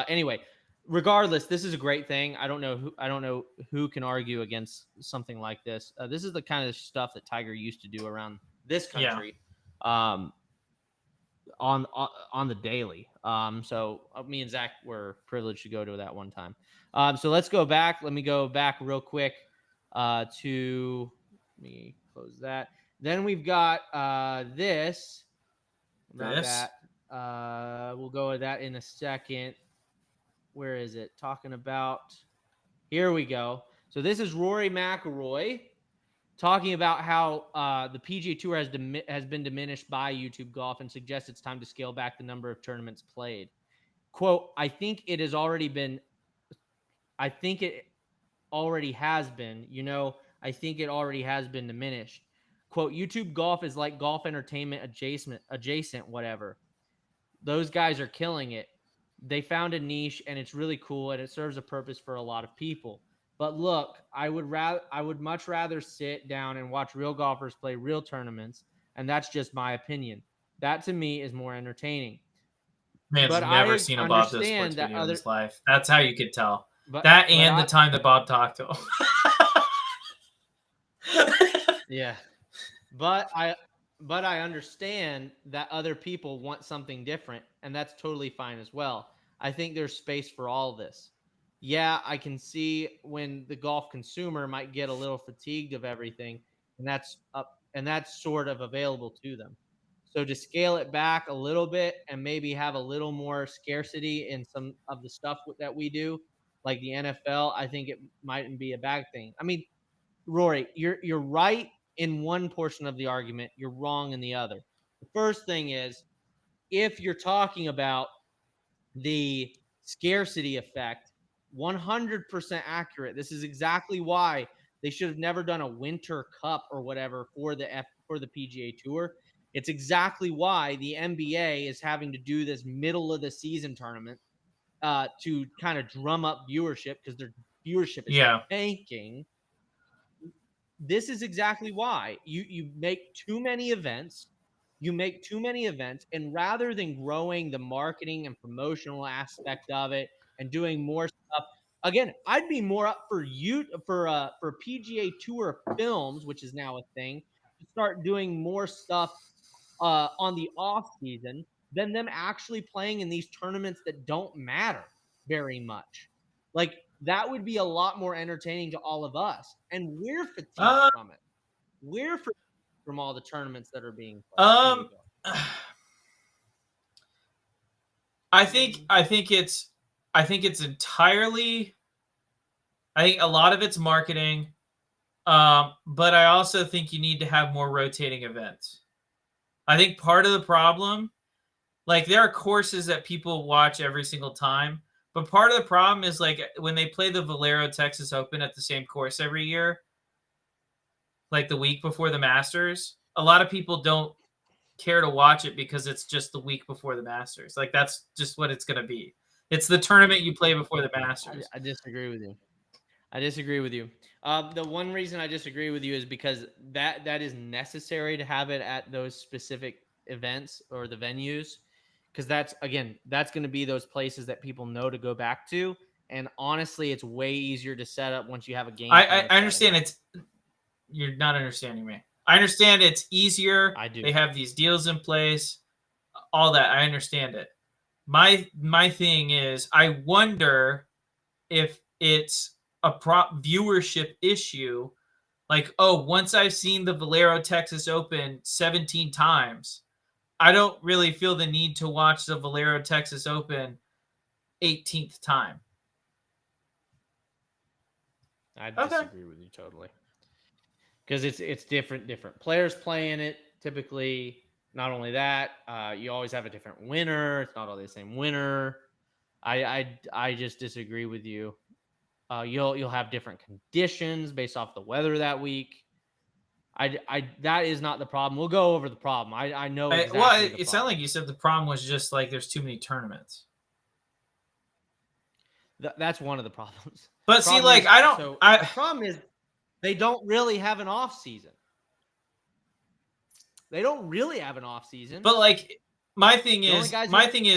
Anyway, regardless, this is a great thing. I don't know who can argue against something like this. This is the kind of stuff that Tiger used to do around this country. On the daily. So me and Zach were privileged to go to that one time. So let's go back. Let me go back real quick let me close that. Then we've got this. That. We'll go with that in a second. Where is it? Talking about. Here we go. So this is Rory McIlroy talking about how the PGA Tour has been diminished by YouTube Golf and suggests it's time to scale back the number of tournaments played. Quote, I think it already has been. I think it already has been diminished. Quote, YouTube Golf is like golf entertainment adjacent, whatever. Those guys are killing it. They found a niche and it's really cool and it serves a purpose for a lot of people. But look, I would much rather sit down and watch real golfers play real tournaments, and that's just my opinion. That to me is more entertaining. Man's never seen a Bob Sports video in his life. That's how you could tell. The time that Bob talked to him. Yeah. But I understand that other people want something different, and that's totally fine as well. I think there's space for all of this. Yeah, I can see when the golf consumer might get a little fatigued of everything, and that's sort of available to them. So to scale it back a little bit and maybe have a little more scarcity in some of the stuff that we do, like the NFL, I think it mightn't be a bad thing. I mean, Rory, you're right in one portion of the argument, you're wrong in the other. The first thing is, if you're talking about the scarcity effect, 100% accurate. This is exactly why they should have never done a winter cup or whatever for the PGA Tour. It's exactly why the NBA is having to do this middle of the season tournament to kind of drum up viewership, because their viewership is tanking. This is exactly why you make too many events. And rather than growing the marketing and promotional aspect of it and doing more stuff, again, I'd be more up for PGA Tour films, which is now a thing, to start doing more stuff on the off season than them actually playing in these tournaments that don't matter very much. Like, that would be a lot more entertaining to all of us, and we're fatigued from it. from all the tournaments that are being played? I think it's entirely. I think a lot of it's marketing, but I also think you need to have more rotating events. I think part of the problem, like there are courses that people watch every single time, but part of the problem is like when they play the Valero Texas Open at the same course every year, like the week before the Masters, a lot of people don't care to watch it because it's just the week before the Masters. Like that's just what it's going to be. It's the tournament you play before the Masters. I disagree with you. The one reason I disagree with you is because that is necessary to have it at those specific events or the venues, because that's going to be those places that people know to go back to. And honestly, it's way easier to set up once you have a game. I understand you're not understanding me. I understand it's easier. I do. They have these deals in place, all that. I understand it. My thing is, I wonder if it's a viewership issue. Like, once I've seen the Valero Texas Open 17 times, I don't really feel the need to watch the Valero Texas Open 18th time. I disagree with you totally. Because it's different players playing it typically. Not only that, you always have a different winner. It's not all the same winner. I just disagree with you. You'll have different conditions based off the weather that week. That is not the problem. We'll go over the problem. I know exactly. It sounded like you said the problem was just like there's too many tournaments. That's one of the problems. But see, like the problem is they don't really have an off season. They don't really have an off season. But like my thing is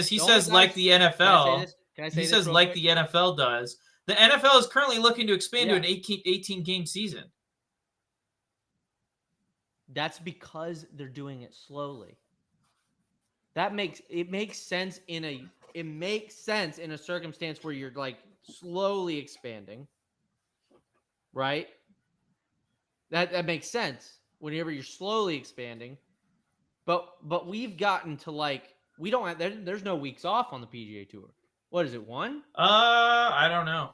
he says like the NFL. He says like the NFL does. The NFL is currently looking to expand to an 18 game season. That's because they're doing it slowly. It makes sense in a circumstance where you're like slowly expanding, right? That makes sense whenever you're slowly expanding. But we've gotten to like there's no weeks off on the PGA Tour. What is it, one? I don't know.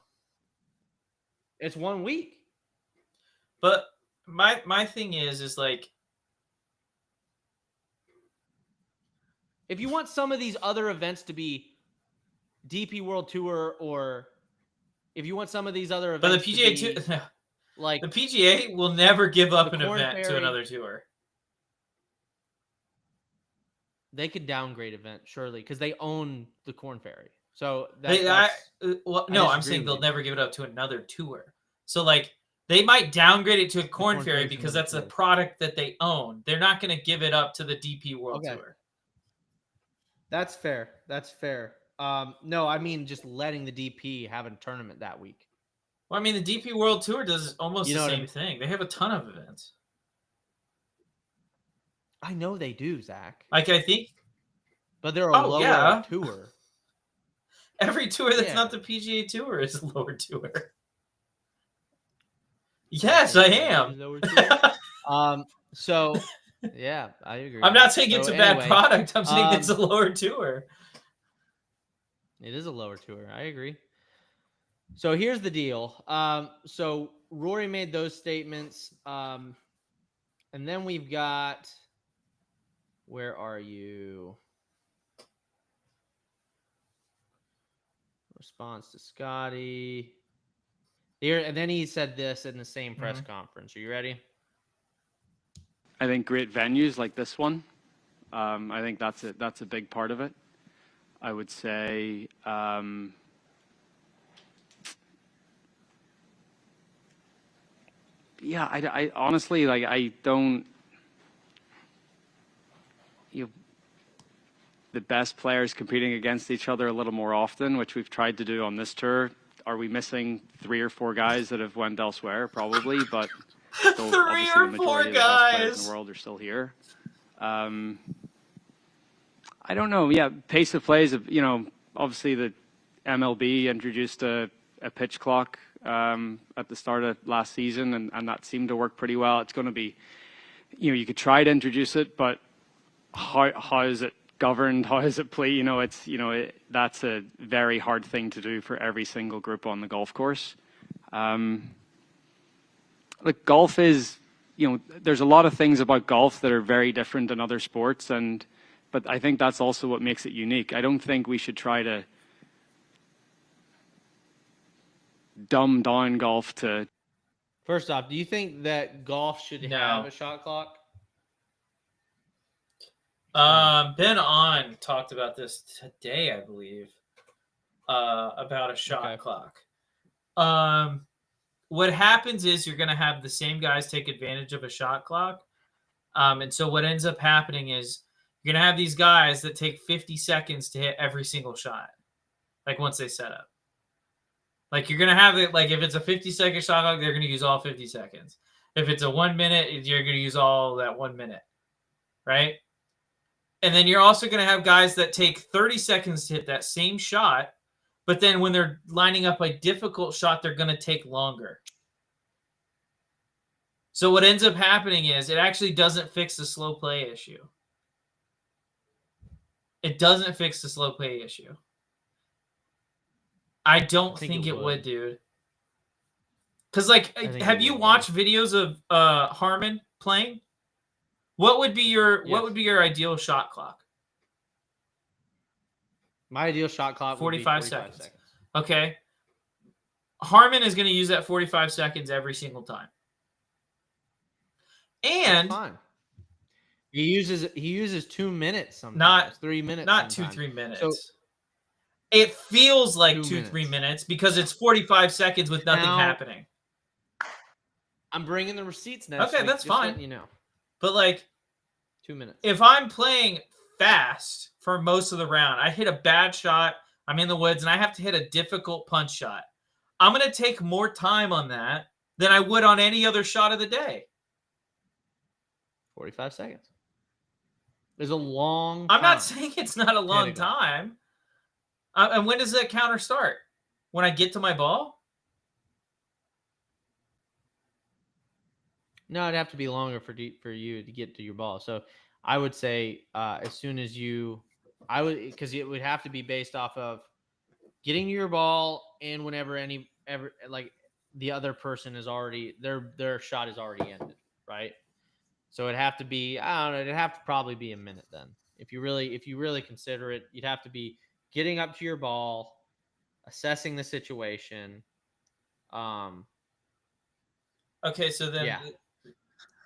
It's 1 week. But my thing is like, if you want some of these other events to be DP World Tour, or if you want some of these other events, but the PGA Tour, like the PGA will never give up an event to another tour. They could downgrade event surely because they own the Corn Ferry. So I'm saying they'll never give it up to another tour. So like they might downgrade it to a Corn Ferry because that's a product that they own. They're not going to give it up to the DP World Tour. That's fair. No, I mean just letting the DP have a tournament that week. Well, I mean the DP World Tour does almost the same thing. They have a ton of events. I know they do, Zach. Like I think, but they're a lower tour. Every tour that's not the PGA Tour is a lower tour. Yes, I am. So yeah, I agree. I'm not saying it's a bad product. I'm saying it's a lower tour. It is a lower tour. I agree. So here's the deal. So Rory made those statements. And then we've got, where are you? Response to Scotty. Here, and then he said this in the same press conference. Are you ready? I think great venues like this one. I think that's a big part of it. I would say I honestly, like, I don't, the best players competing against each other a little more often, which we've tried to do on this tour. Are we missing 3 or 4 guys that have went elsewhere? Probably, but still, 3 or 4 guys. The best players in the world are still here. I don't know. Yeah, pace of plays. Obviously the MLB introduced a pitch clock at the start of last season, and that seemed to work pretty well. It's going to be you could try to introduce it, but how is it governed? How is it played? That's a very hard thing to do for every single group on the golf course. Look, golf is, there's a lot of things about golf that are very different than other sports, but I think that's also what makes it unique. I don't think we should try to dumb down golf to. First off, do you think that golf should have a shot clock? Ben On talked about this today, I believe, about a shot clock. What happens is you're going to have the same guys take advantage of a shot clock. And so what ends up happening is you're going to have these guys that take 50 seconds to hit every single shot, like once they set up. Like you're going to have it, like if it's a 50-second shot clock, they're going to use all 50 seconds. If it's a 1 minute, you're going to use all that 1 minute, right? And then you're also going to have guys that take 30 seconds to hit that same shot, but then when they're lining up a difficult shot, they're going to take longer. So what ends up happening is it actually doesn't fix the slow play issue. It doesn't fix the slow play issue. I don't think it would, dude. Because, like, have you watched videos of Harmon playing? What would be your ideal shot clock? My ideal shot clock 45 seconds. Okay. Harmon is going to use that 45 seconds every single time. And he uses 2 minutes sometimes, not 3 minutes. Not sometimes. 2-3 minutes. So, it feels like 2-3 minutes because it's 45 seconds with nothing happening. I'm bringing the receipts next week. Okay, that's fine. You know. But like 2 minutes. If I'm playing fast for most of the round, I hit a bad shot, I'm in the woods, and I have to hit a difficult punch shot. I'm going to take more time on that than I would on any other shot of the day. 45 seconds. There's a long time. I'm not saying it's not a long time. And when does that counter start? When I get to my ball? No, it'd have to be longer for you to get to your ball. So I would say as soon as because it would have to be based off of getting to your ball and whenever like the other person is already their shot is already ended, right? So it'd have to be, I don't know, it'd have to probably be a minute then. If you really consider it, you'd have to be getting up to your ball, assessing the situation. Okay, so then yeah.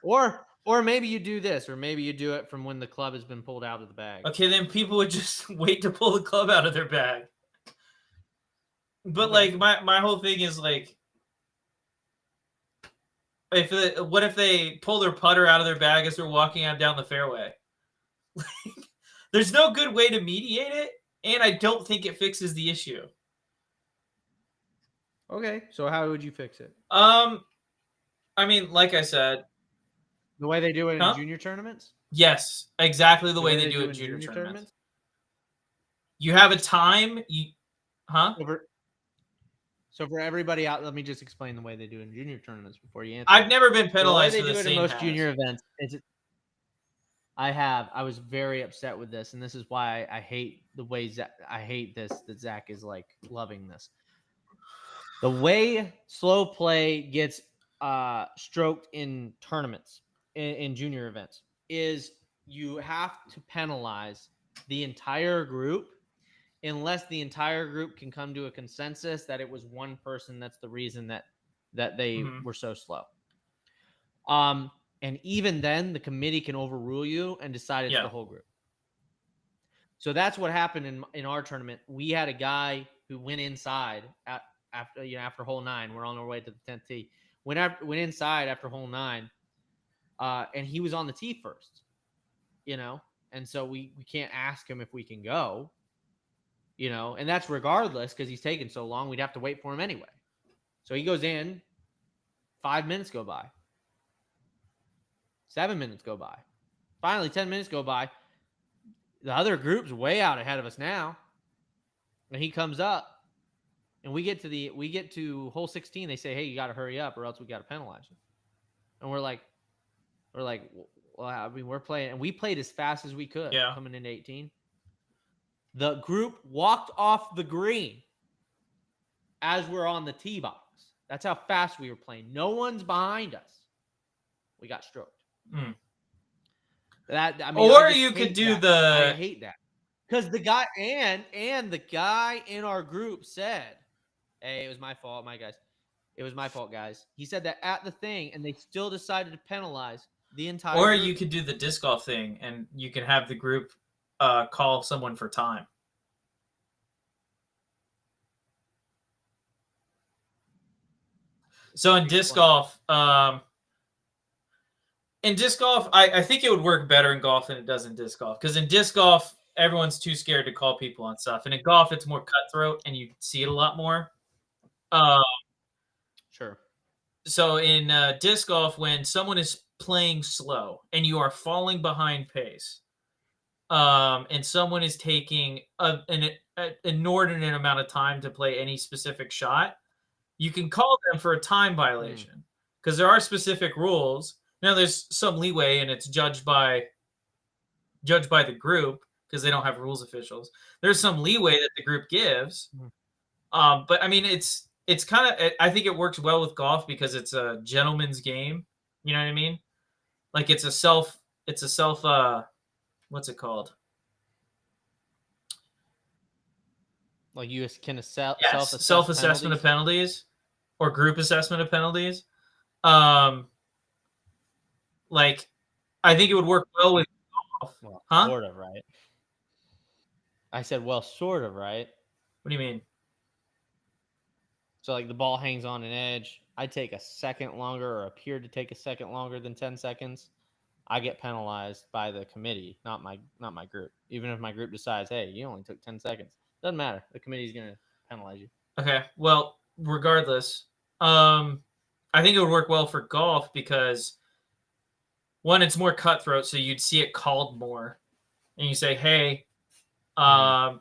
Or maybe you do this, or maybe you do it from when the club has been pulled out of the bag. Okay, then people would just wait to pull the club out of their bag. But like my whole thing is like, what if they pull their putter out of their bag as they're walking out down the fairway? There's no good way to mediate it, and I don't think it fixes the issue. Okay, so how would you fix it? I mean, like I said, the way they do it in junior tournaments? Yes, exactly the way they do it in junior tournaments. You have a time, So for everybody out, let me just explain the way they do it in junior tournaments before you answer. I've never been penalized for the way the they do it same in most junior events. I was very upset with this, and this is why I hate the way I hate this that Zach is like loving this. The way slow play gets stroked in tournaments in junior events is you have to penalize the entire group unless the entire group can come to a consensus that it was one person that's the reason that they were so slow. And even then, the committee can overrule you and decide it's the whole group. So that's what happened in our tournament. We had a guy who went inside after hole 9. We're on our way to the 10th tee. Went inside after hole 9, and he was on the tee first. And so we can't ask him if we can go. And that's regardless because he's taken so long. We'd have to wait for him anyway. So he goes in. 5 minutes go by. 7 minutes go by. Finally, 10 minutes go by. The other group's way out ahead of us now. And he comes up. And we get to hole 16. They say, hey, you got to hurry up or else we got to penalize you. And we're like, Well, I mean, we're playing, and we played as fast as we could coming into 18. The group walked off the green as we're on the tee box. That's how fast we were playing. No one's behind us. We got stroked. That I mean, or you could do I hate that because the guy and the guy in our group said, "Hey, it was my fault, my guys. It was my fault, guys." He said that at the thing, and they still decided to penalize the entire. Or group. you could do the disc golf thing, and you can have the group call someone for time. So in disc golf, I think it would work better in golf than it does in disc golf. Because in disc golf, everyone's too scared to call people on stuff. And in golf, it's more cutthroat, and you see it a lot more. Sure. So in disc golf, when someone is playing slow and you are falling behind pace, and someone is taking an inordinate amount of time to play any specific shot, you can call them for a time violation because there are specific rules. Now there's some leeway, and it's judged by the group because they don't have rules officials. There's some leeway that the group gives, but I mean it's kind of, I think it works well with golf because it's a gentleman's game. You know what I mean? Like it's a self what's it called? Like you can self-assessment of penalties or group assessment of penalties. Like I think it would work well with golf. Well, huh? Sort of, right? I said, well, sort of, right? What do you mean? So like the ball hangs on an edge. I take a second longer or appear to take a second longer than 10 seconds. I get penalized by the committee, not my group. Even if my group decides, hey, you only took 10 seconds. Doesn't matter. The committee's going to penalize you. Okay. Well, regardless, I think it would work well for golf because one, it's more cutthroat, so you'd see it called more. And you say, hey, and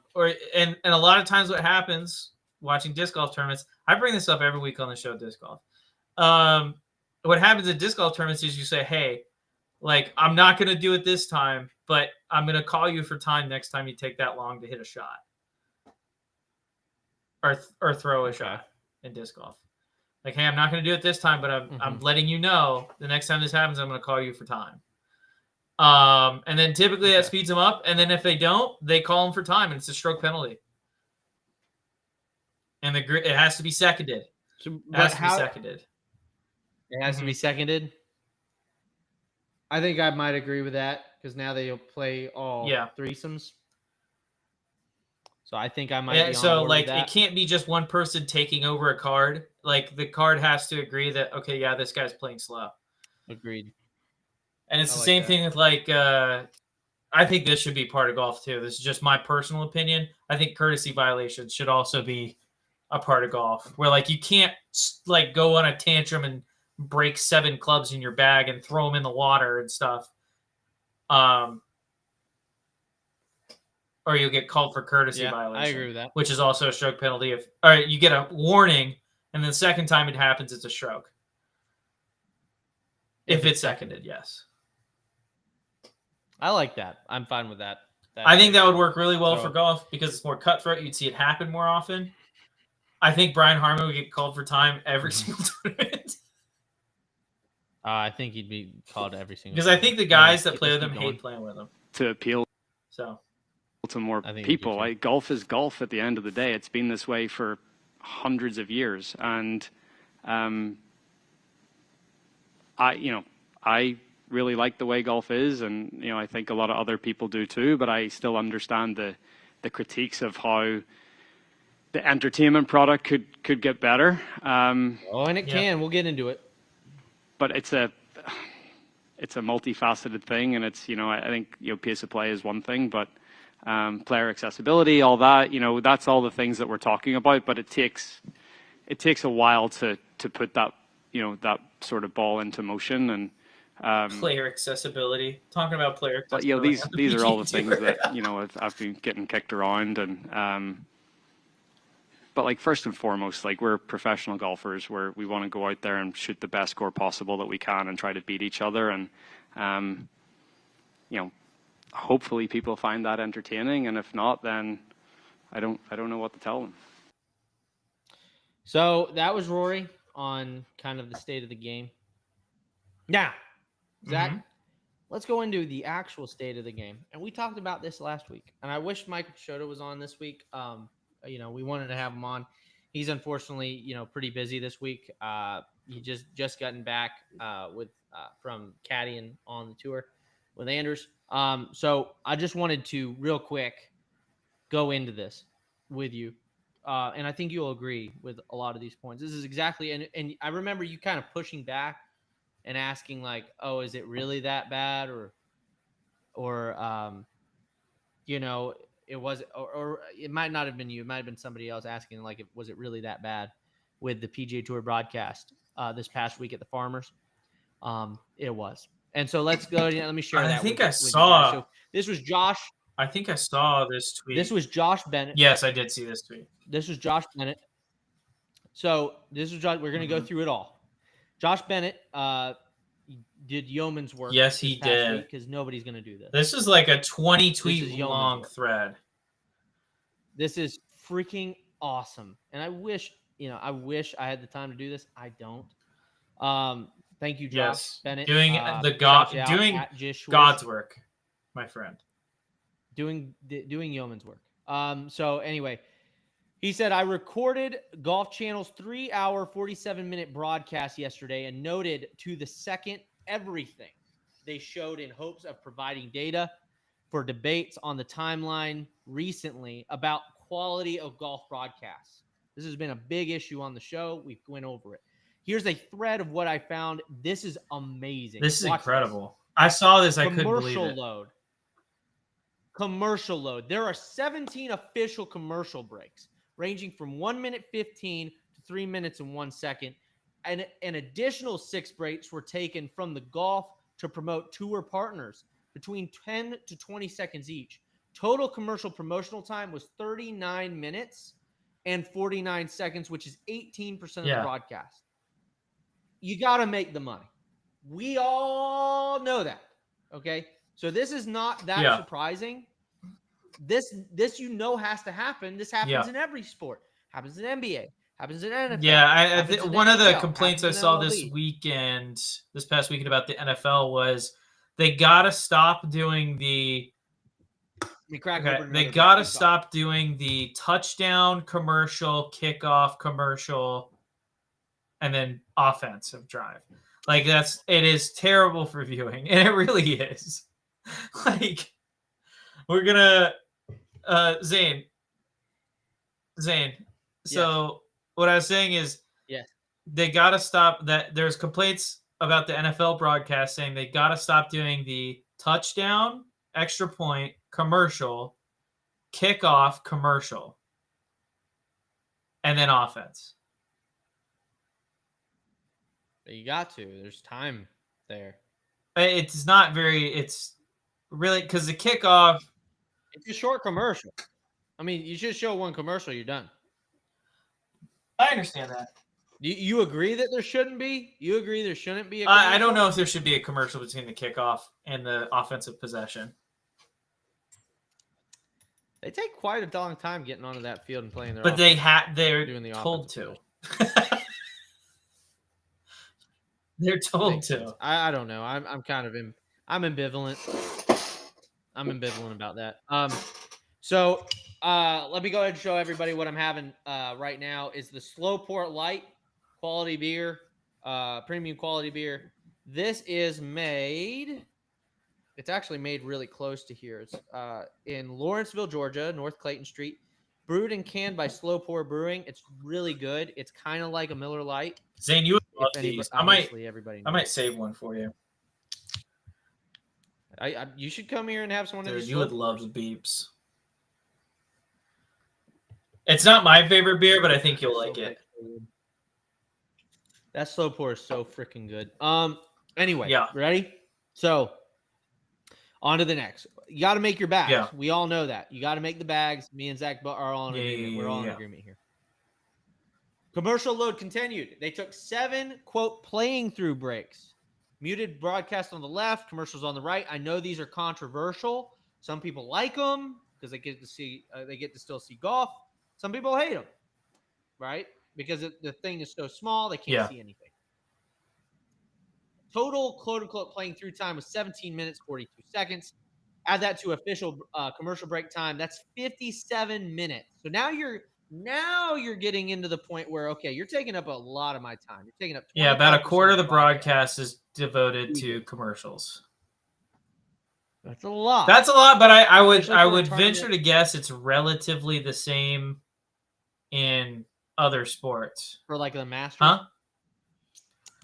a lot of times what happens watching disc golf tournaments, I bring this up every week on the show, disc golf. What happens at disc golf tournaments is you say, hey, like, I'm not going to do it this time, but I'm going to call you for time next time you take that long to hit a shot or throw a shot in disc golf. Like, hey, I'm not going to do it this time, but I'm letting you know the next time this happens, I'm going to call you for time. And then typically that speeds them up. And then if they don't, they call them for time, and it's a stroke penalty. And it has to be seconded. So, it has to be seconded. It has to be seconded. I think I might agree with that because now they'll play all threesomes. So I think I might be on board with that. It can't be just one person taking over a card. Like the card has to agree that, okay, yeah, this guy's playing slow. Agreed. And it's the same thing with I think this should be part of golf too. This is just my personal opinion. I think courtesy violations should also be a part of golf where like you can't like go on a tantrum and break 7 clubs in your bag and throw them in the water and stuff. Or you'll get called for courtesy violation. I agree with that. Which is also a stroke penalty. All right, you get a warning, and then the second time it happens, it's a stroke. If it's seconded, yes. I like that. I'm fine with that. I think that would work really well for golf because it's more cutthroat. You'd see it happen more often. I think Brian Harmon would get called for time every single tournament. I think he'd be called every single. Because I think the guys that play with him hate playing with him. To appeal to more people. Golf is golf at the end of the day. It's been this way for hundreds of years. And I really like the way golf is, and I think a lot of other people do too, but I still understand the critiques of how the entertainment product could get better. And it can. We'll get into it. But it's a multifaceted thing, and it's I think pace of play is one thing, but player accessibility, all that, that's all the things that we're talking about. But it takes a while to put that that sort of ball into motion. And player accessibility. Talking about player accessibility. But these are all the things that I've been getting kicked around, and but like first and foremost, like we're professional golfers where we want to go out there and shoot the best score possible that we can and try to beat each other. And hopefully people find that entertaining, and if not, then I don't know what to tell them. So that was Rory on kind of the state of the game. Now, Zach, let's go into the actual state of the game. And we talked about this last week, and I wish Mike Pachota was on this week. We wanted to have him on. He's unfortunately, pretty busy this week. He just gotten back from caddying on the tour with Anders. So I just wanted to real quick go into this with you. And I think you'll agree with a lot of these points. This is exactly, and I remember you kind of pushing back and asking like, oh, is it really that bad? It was, or it might not have been you. It might have been somebody else asking like, was it really that bad with the PGA Tour broadcast this past week at the Farmers? It was. And so let's go. Let me share that. I think I saw. So this was Josh. I think I saw this tweet. This was Josh Bennett. Yes, I did see this tweet. This was Josh Bennett. So this is Josh. We're going to go through it all. Josh Bennett did yeoman's work. Yes, he did. Because nobody's going to do this. This is like a 20 tweet long thread. This is freaking awesome. And I wish I had the time to do this. I don't. Thank you, Josh Bennett. Doing God's work, my friend. Doing yeoman's work. So anyway, he said, I recorded Golf Channel's 3-hour, 47-minute broadcast yesterday and noted to the second everything they showed in hopes of providing data for debates on the timeline recently about quality of golf broadcasts. This has been a big issue on the show. We've went over it. Here's a thread of what I found. This is amazing. This is incredible. I saw this. I couldn't believe it. Commercial load. There are 17 official commercial breaks ranging from 1 minute 15 to 3 minutes and 1 second. And an additional 6 breaks were taken from the golf to promote tour partners between 10 to 20 seconds each. Total commercial promotional time was 39 minutes and 49 seconds, which is 18% of the broadcast. You got to make the money. We all know that. Okay. So this is not that surprising. This has to happen. This happens in every sport. Happens in NBA. Happens in NFL. Yeah, one of the complaints I saw this past weekend about the NFL was they gotta stop doing the touchdown commercial, kickoff commercial, and then offensive drive. Like it is terrible for viewing, and it really is. Like we're gonna Zane. So what I was saying is, they gotta stop that. There's complaints about the NFL broadcast saying they gotta stop doing the touchdown, extra point, commercial, kickoff, commercial, and then offense. You got to. There's time there. It's not very. It's really because the kickoff. It's a short commercial. I mean, you just show one commercial, you're done. I understand that. You agree that there shouldn't be? You agree there shouldn't be a commercial? I don't know if there should be a commercial between the kickoff and the offensive possession. They take quite a long time getting onto that field and playing their But they're told to. They're told to. I don't know. I'm ambivalent. I'm ambivalent about that. So let me go ahead and show everybody what I'm having right now is the Slow Port Light quality beer, premium quality beer. This is made. It's actually made really close to here. It's in Lawrenceville, Georgia, North Clayton Street. Brewed and canned by Slow Pour Brewing. It's really good. It's kind of like a Miller Lite. Zane, you would love these. I might save one for you. You should come here and have some of these. You would love the beeps. It's not my favorite beer, but I think you'll like it. That Slow Pour is so freaking good. Anyway, ready? So, on to the next. You got to make your bags. Yeah. We all know that. You got to make the bags. Me and Zach are all in agreement. We're all in agreement here. Commercial load continued. They took 7, quote, playing through breaks Muted broadcast on the left, commercials on the right. I know these are controversial. Some people like them because they get to still see golf. Some people hate them, right? Because the thing is so small, they can't see anything. Total quote-unquote playing through time was 17 minutes, 42 seconds. Add that to official commercial break time. That's 57 minutes. So now you're getting into the point where, okay, you're taking up a lot of my time. You're taking up 25% about a quarter of the broadcast is devoted to commercials. That's a lot. That's a lot, but I would venture to guess it's relatively the same in other sports. For like the Masters? Huh?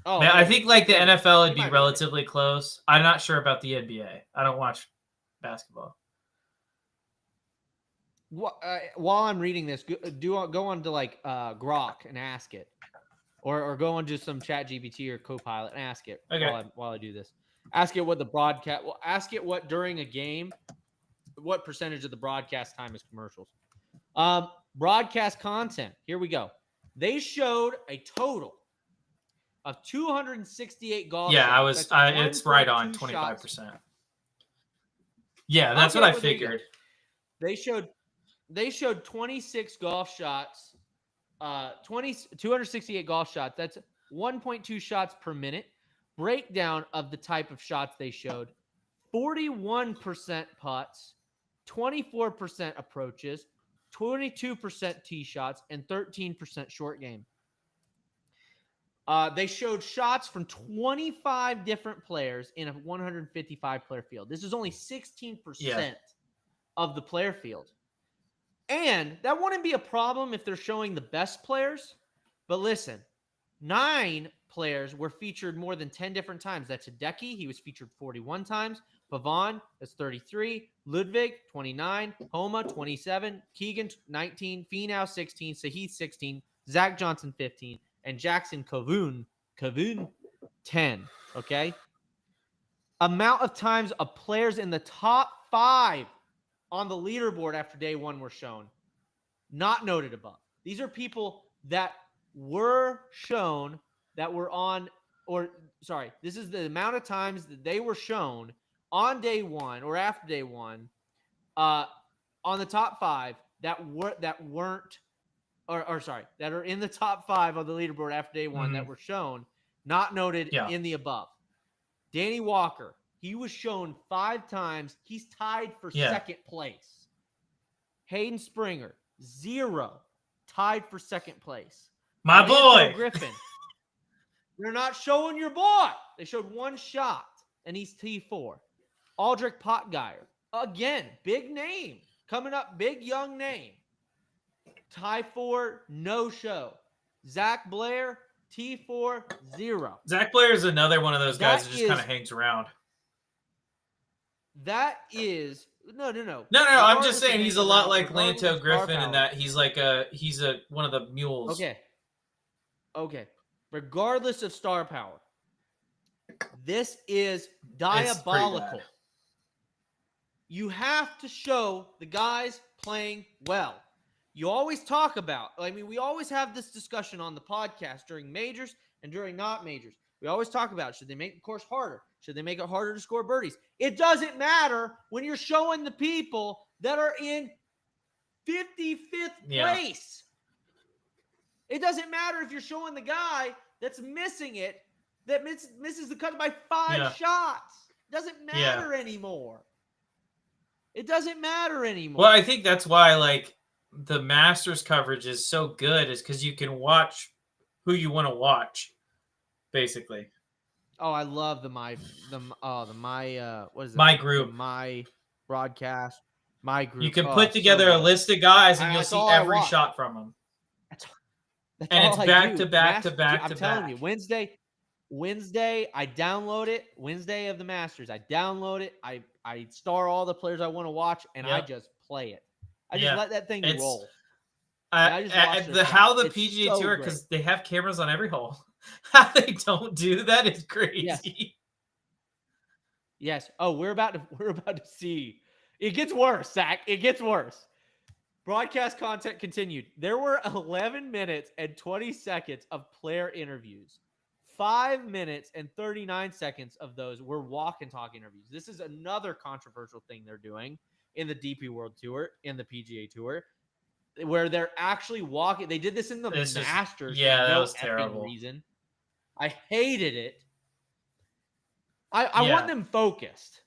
Oh, man, I think like the NFL would be relatively close. I'm not sure about the NBA. I don't watch basketball. While I'm reading this, go on to like Grok and ask it, or go on to some Chat GPT or Copilot and ask it. Okay. While I do this, ask it what the broadcast. Well, ask it what during a game, what percentage of the broadcast time is commercials. Broadcast content. Here we go. They showed a total of 268 golf shots. It's right on 25%. Yeah, that's what I figured. They showed 26 golf shots, 268 golf shots. That's 1.2 shots per minute. Breakdown of the type of shots they showed: 41% putts, 24% approaches, 22% tee shots, and 13% short game. They showed shots from 25 different players in a 155-player field. This is only 16% of the player field. And that wouldn't be a problem if they're showing the best players. But listen, 9 players were featured more than 10 different times. That's Hideki. He was featured 41 times. Pavon, that's 33. Ludwig, 29. Homa, 27. Keegan, 19. Finau, 16. Sahith, 16. Zach Johnson, 15. And Jackson Kavun, 10. Okay? Amount of times of players in the top 5 on the leaderboard after day 1 were shown. Not noted above. These are people that were shown that were on, this is the amount of times that they were shown on day 1 or after day 1 on the top 5 that are in the top 5 on the leaderboard after day 1 that were shown, not noted in the above. Danny Walker, he was shown 5 times. He's tied for second place. Hayden Springer, 0, tied for second place. My boy. Griffin. They're not showing your boy. They showed 1 shot, and he's T4. Aldrich Potgeier, again, big name. Coming up, big young name. Tie 4, no show. Zach Blair, T4, 0. Zach Blair is another one of those guys that just kind of hangs around. That is no. I'm just saying he's a lot like Lanto Griffin in that he's like he's one of the mules. Okay. Regardless of star power, this is diabolical. You have to show the guys playing well. You always talk about, we always have this discussion on the podcast during majors and during not majors. We always talk about, should they make the course harder? Should they make it harder to score birdies? It doesn't matter when you're showing the people that are in 55th place. It doesn't matter if you're showing the guy that's missing it, that misses the cut by 5 shots. It doesn't matter anymore. It doesn't matter anymore. Well, I think that's why, the Masters coverage is so good, is because you can watch who you want to watch, basically. Oh, I love my group, my broadcast, my group. You can put together a list of guys, and you'll see every shot from them. And it's back to back to back to back. I'm telling you, Wednesday, I download it. Wednesday of the Masters, I download it. I star all the players I want to watch, and I just play it. I just let that thing roll. How the PGA Tour, because they have cameras on every hole. How they don't do that is crazy. Yes. Oh, we're about to see. It gets worse, Zach. It gets worse. Broadcast content continued. There were 11 minutes and 20 seconds of player interviews. 5 minutes and 39 seconds of those were walk and talk interviews. This is another controversial thing they're doing in the DP World Tour, in the PGA Tour, where they're actually walking. They did this in the Masters. Yeah, for that no was terrible. Reason. I hated it. I want them focused.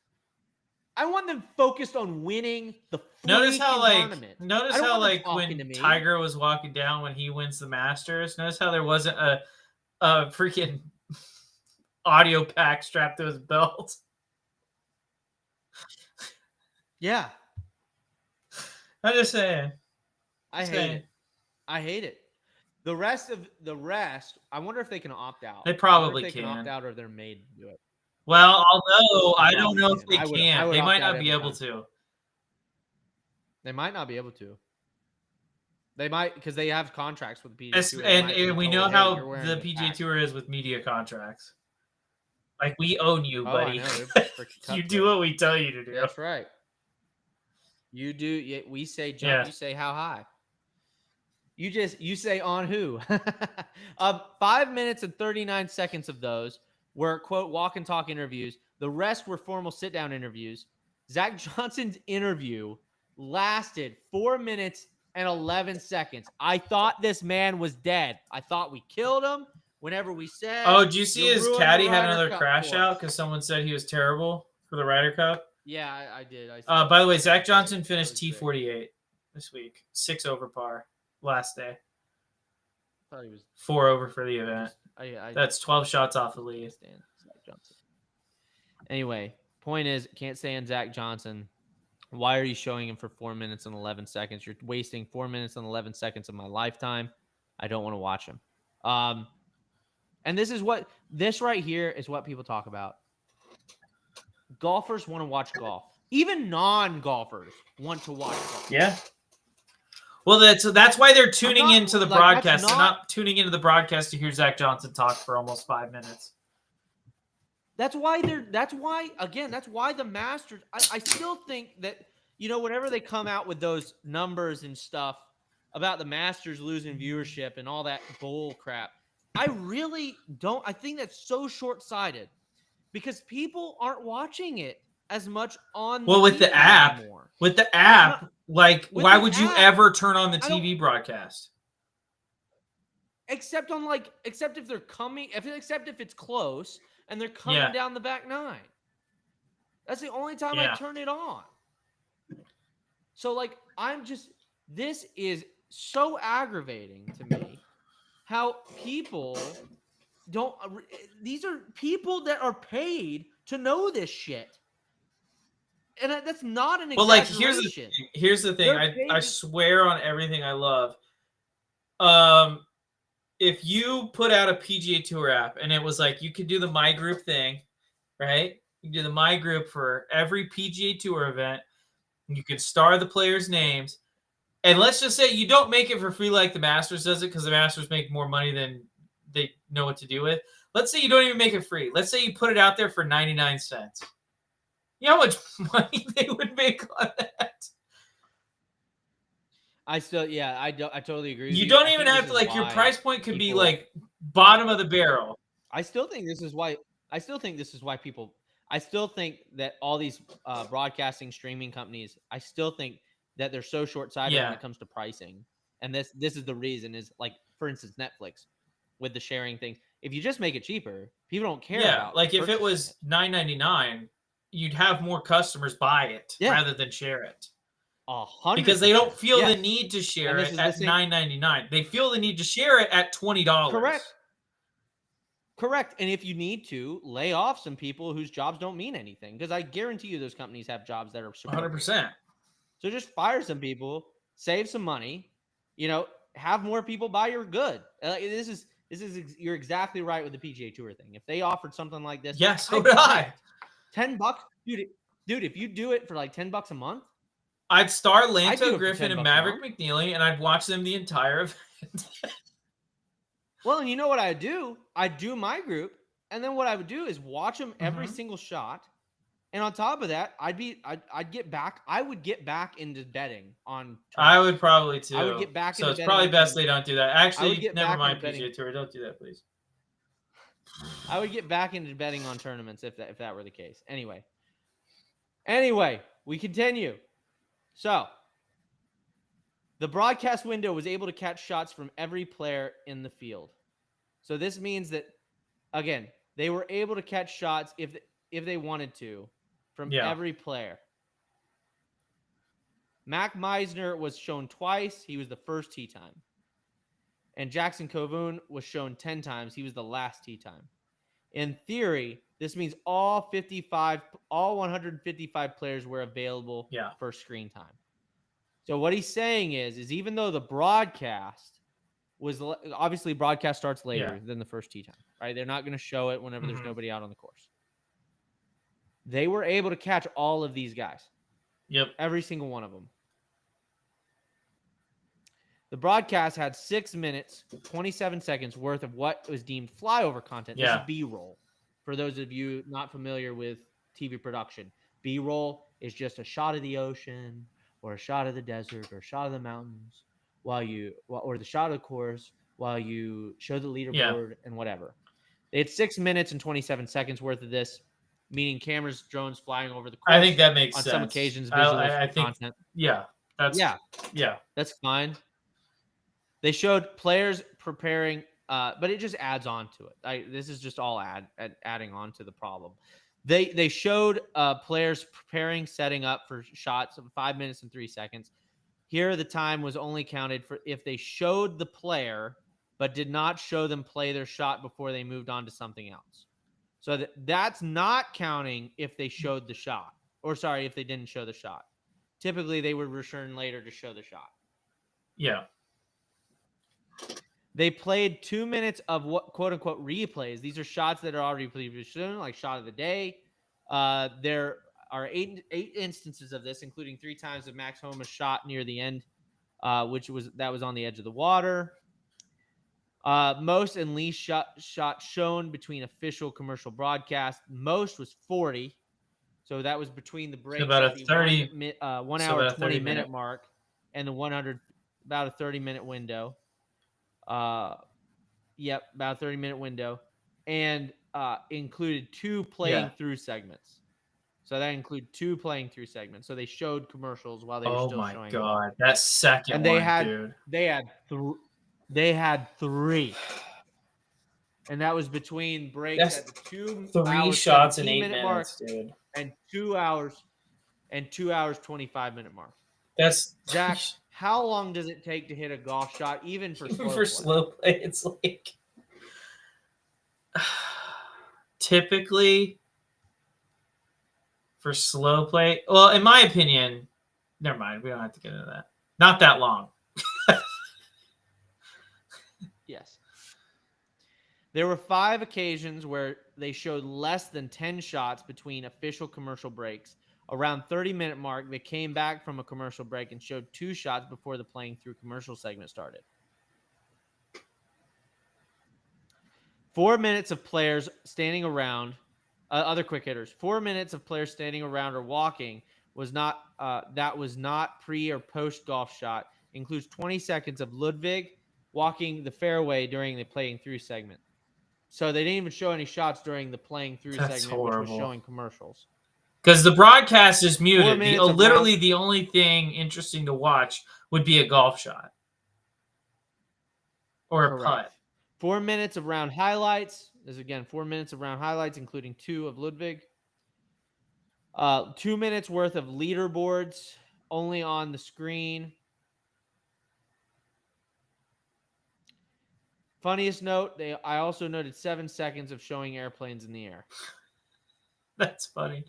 I want them focused on winning the tournament. Notice how when me. Tiger was walking down when he wins the Masters, notice how there wasn't a freaking audio pack strapped to his belt. Yeah. I'm just saying. I hate it. The rest, I wonder if they can opt out. They probably can opt out, or they're made to do it. Well, although I don't know if they can. They might not be able to. They might not be able to. They might, because they have contracts with the PGA Tour. And we know how the PGA Tour is with media contracts. Like, we own you, buddy. You do what we tell you to do. That's right. You do. We say jump. Yeah. You say how high. You say on who. 5 minutes and 39 seconds of those were, quote, walk and talk interviews. The rest were formal sit-down interviews. Zach Johnson's interview lasted 4 minutes and 11 seconds. I thought this man was dead. I thought we killed him whenever we said... Oh, did you see his caddy had another crash out because someone said he was terrible for the Ryder Cup? Yeah, I did. By the way, Zach Johnson finished T48 this week. 6 over par last day. I thought he was 4 over for the event. That's 12 shots off the lead. Anyway, point is, can't stand Zach Johnson. Why are you showing him for 4 minutes and 11 seconds? You're wasting 4 minutes and 11 seconds of my lifetime. I don't want to watch him. And this right here is what people talk about. Golfers want to watch golf. Even non-golfers want to watch golf. Yeah. Well, that's why they're tuning into the broadcast. They're not tuning into the broadcast to hear Zach Johnson talk for almost 5 minutes. That's why the Masters, I still think that, whenever they come out with those numbers and stuff about the Masters losing viewership and all that bull crap, I really don't. I think that's so short-sighted because people aren't watching it as much on with the app anymore. With the app, why would you ever turn on the TV broadcast? Except if they're coming, except if it's close and they're coming down the back nine. That's the only time I turn it on. So this is so aggravating to me how people these are people that are paid to know this shit. And that's not an exaggeration. Here's the thing. I swear on everything I love. If you put out a PGA Tour app and it was like you could do the My Group thing, right? You can do the My Group for every PGA Tour event. You could star the players' names. And let's just say you don't make it for free like the Masters does it because the Masters make more money than they know what to do with. Let's say you don't even make it free. Let's say you put it out there for 99 cents. You know how much money they would make on that? I totally agree. You don't even have to your price point could be bottom of the barrel. I still think this is why people. I still think that all these broadcasting streaming companies. I still think that they're so short-sighted when it comes to pricing. And this is the reason is for instance, Netflix with the sharing thing. If you just make it cheaper, people don't care. Yeah, if it was $9.99, you'd have more customers buy it rather than share it. 100%. Because they don't feel the need to share it at $9.99. They feel the need to share it at $20. Correct. And if you need to, lay off some people whose jobs don't mean anything. Because I guarantee you those companies have jobs that are 100%. So just fire some people, save some money, have more people buy your good. This is you're exactly right with the PGA Tour thing. If they offered something like this, yes, so would I. $10, dude. If you do it for $10 a month, I'd star Lanto Griffin and Maverick McNeely, and I'd watch them the entire event. Well, and you know what I do? I do My Group, and then what I would do is watch them every single shot. And on top of that, I would get back into betting on. I would probably too. I would get back. So it's probably best they don't do that. Actually, never mind PGA Tour. Don't do that, please. I would get back into betting on tournaments if that were the case. Anyway, we continue. So, the broadcast window was able to catch shots from every player in the field. So this means that, again, they were able to catch shots if they wanted to from every player. Mac Meisner was shown twice. He was the first tee time. And Jackson Covoon was shown 10 times. He was the last tee time. In theory, this means all 155 players were available for screen time. So what he's saying is even though the broadcast was obviously broadcast starts later than the first tee time, right? They're not going to show it whenever there's nobody out on the course. They were able to catch all of these guys. Yep. Every single one of them. The broadcast had 6 minutes, 27 seconds worth of what was deemed flyover content. This is B-roll. For those of you not familiar with TV production, B-roll is just a shot of the ocean or a shot of the desert or a shot of the mountains or the shot of the course while you show the leaderboard and whatever. They had 6 minutes and 27 seconds worth of this, meaning cameras, drones flying over the course. I think that makes sense. On some occasions, visual content. That's fine. They showed players preparing, but it just adds on to it. This is just all adding on to the problem. They showed players preparing, setting up for shots of 5 minutes and 3 seconds. Here, the time was only counted for if they showed the player, but did not show them play their shot before they moved on to something else. So that's not counting if they showed the shot. Or sorry, if they didn't show the shot. Typically, they would return later to show the shot. Yeah. They played 2 minutes of what quote unquote replays. These are shots that are already previously shown, like shot of the day. There are eight instances of this, including 3 times of Max Homa's shot near the end, which was on the edge of the water. Most and least shot shown between official commercial broadcast. Most was 40. So that was between the breaks, about a 1 hour 20 minute mark and the 100, about a 30-minute window. About a 30-minute window, and included 2 playing through segments. So that included 2 playing through segments. So they showed commercials while they were still showing. Oh my god, that second and dude. They had 3, and that was between breaks at the 3 shots in 8 minutes, mark, dude, and 2 hours 25-minute mark. That's Zach. How long does it take to hit a golf shot, even for slow play? Slow play? It's like typically for slow play. Well, in my opinion, never mind. We don't have to get into that. Not that long. Yes. There were 5 occasions where they showed less than 10 shots between official commercial breaks. Around 30-minute mark, they came back from a commercial break and showed 2 shots before the playing through commercial segment started. 4 minutes of players standing around, other quick hitters. 4 minutes of players standing around or walking was not pre or post golf shot. Includes 20 seconds of Ludwig walking the fairway during the playing through segment. So they didn't even show any shots during the playing through segment, which was showing commercials. Because the broadcast is muted. Literally the only thing interesting to watch would be a golf shot. Or a putt. 4 minutes of round highlights. There's again 4 minutes of round highlights, including 2 of Ludwig. 2 minutes worth of leaderboards only on the screen. Funniest note, I also noted 7 seconds of showing airplanes in the air. That's funny.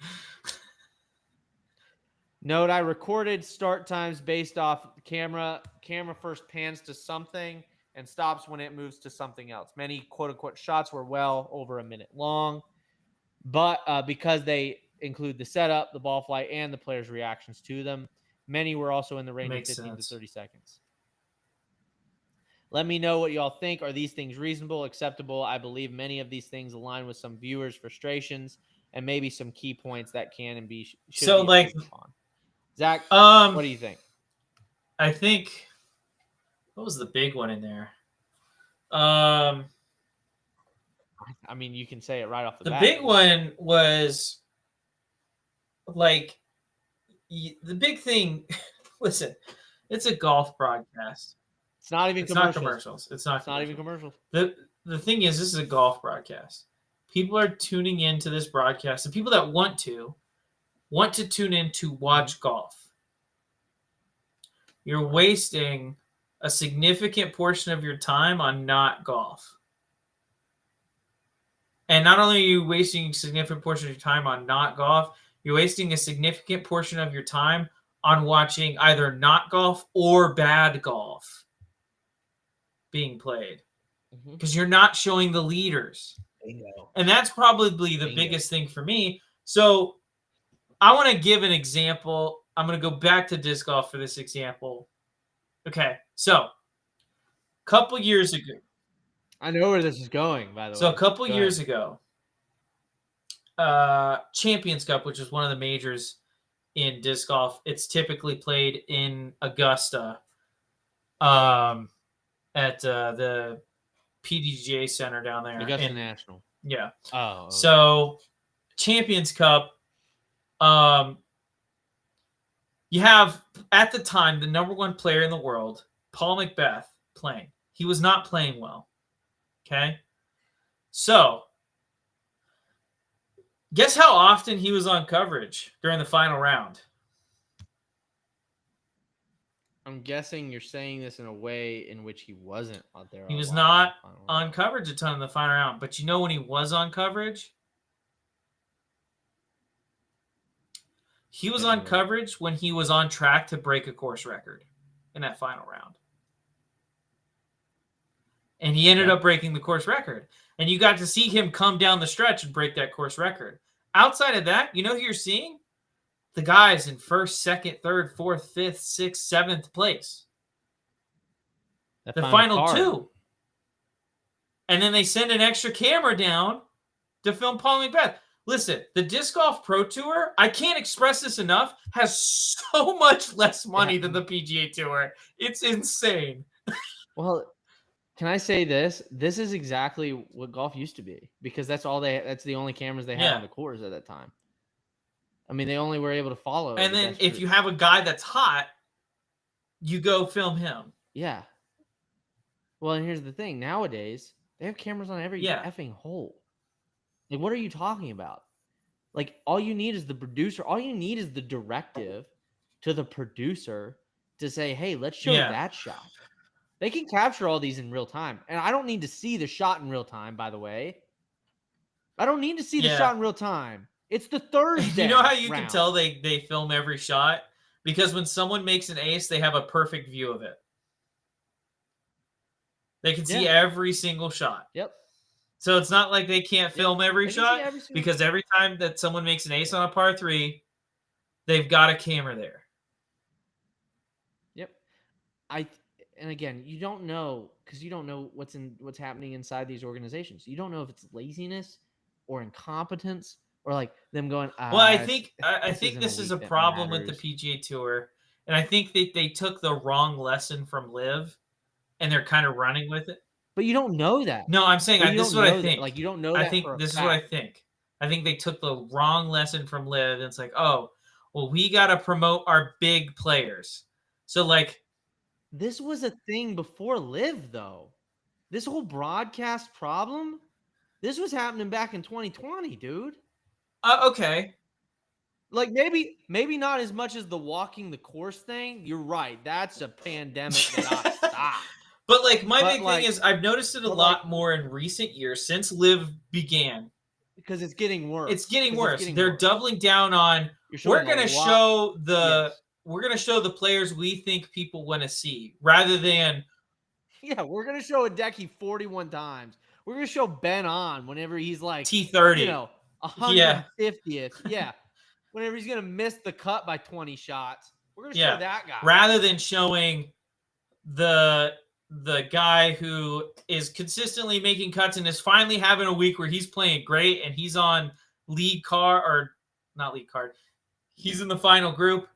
Note, I recorded start times based off the camera. Camera first pans to something and stops when it moves to something else. Many quote-unquote shots were well over a minute long, but because they include the setup, the ball flight, and the players' reactions to them, many were also in the range of 15 to 30 seconds. Let me know what y'all think. Are these things reasonable, acceptable? I believe many of these things align with some viewers' frustrations and maybe some key points that can and should be improved upon. Zach, what do you think? I think, what was the big one in there? I mean, you can say it right off the The bat. big one was like the big thing. Listen, it's a golf broadcast. It's not even It's commercials. not commercials. It's not even commercials. The thing is, this is a golf broadcast. People are tuning into this broadcast. The people that want to tune in to watch golf. You're wasting a significant portion of your time on not golf. And not only are you wasting a significant portion of your time on not golf, you're wasting a significant portion of your time on watching either not golf or bad golf being played. Because you're not showing the leaders. Bingo. And that's probably the biggest thing for me. So I want to give an example. I'm going to go back to disc golf for this example. Okay, so a couple years ago. I know where this is going, by the way. So a couple years ago, Champions Cup, which is one of the majors in disc golf, it's typically played in Augusta at the PDGA Center down there. Augusta National. Yeah. Oh. Okay. So Champions Cup, you have, at the time, the number one player in the world, Paul McBeth, playing. He was not playing well. Okay? So, guess how often he was on coverage during the final round? I'm guessing you're saying this in a way in which he wasn't out there. He was not on coverage a ton in the final round. But you know when he was on coverage? He was on coverage when he was on track to break a course record in that final round. And he ended up breaking the course record. And you got to see him come down the stretch and break that course record. Outside of that, you know who you're seeing? The guys in first, second, third, fourth, fifth, sixth, seventh place. The final two. And then they send an extra camera down to film Paul McBeth. Listen, the Disc Golf Pro Tour, I can't express this enough, has so much less money than the PGA Tour. It's insane. Well, can I say this? This is exactly what golf used to be, because that's the only cameras they had on the course at that time. I mean, they only were able to follow. And then if you have a guy that's hot, you go film him. Yeah. Well, and here's the thing. Nowadays, they have cameras on every effing hole. Like, what are you talking about? Like, all you need is the producer. All you need is the directive to the producer to say, hey, let's show that shot. They can capture all these in real time. And I don't need to see the shot in real time, by the way. I don't need to see the shot in real time. It's the Thursday. You know how you can tell they film every shot? Because when someone makes an ace, they have a perfect view of it. They can see every single shot. Yep. So it's not like they can't film every shot, because every time that someone makes an ace on a par 3, they've got a camera there. Yep. And again, you don't know, because you don't know what's happening inside these organizations. You don't know if it's laziness or incompetence or like them going. Well, I think this is a problem with the PGA Tour, and I think that they took the wrong lesson from Live, and they're kind of running with it. But you don't know that. No, I'm saying this is what I think. Like, you don't know that. I think this is what I think. I think they took the wrong lesson from Live, and it's like, oh, well, we got to promote our big players. So, like, this was a thing before Live, though. This whole broadcast problem, this was happening back in 2020, dude. Okay. Like, maybe not as much as the walking the course thing. You're right. That's a pandemic that I stopped. But, like, my big thing is I've noticed it a lot more in recent years since Live began. Because it's getting worse. It's getting worse. They're doubling down on, we're going to show the players we think people want to see, rather than... Yeah, we're going to show Hideki 41 times. We're going to show Ben on whenever he's like... T30. You know, 150th. Yeah. Whenever he's going to miss the cut by 20 shots. We're going to show that guy. Rather than showing the guy who is consistently making cuts and is finally having a week where he's playing great and he's on lead card, or not lead card. He's in the final group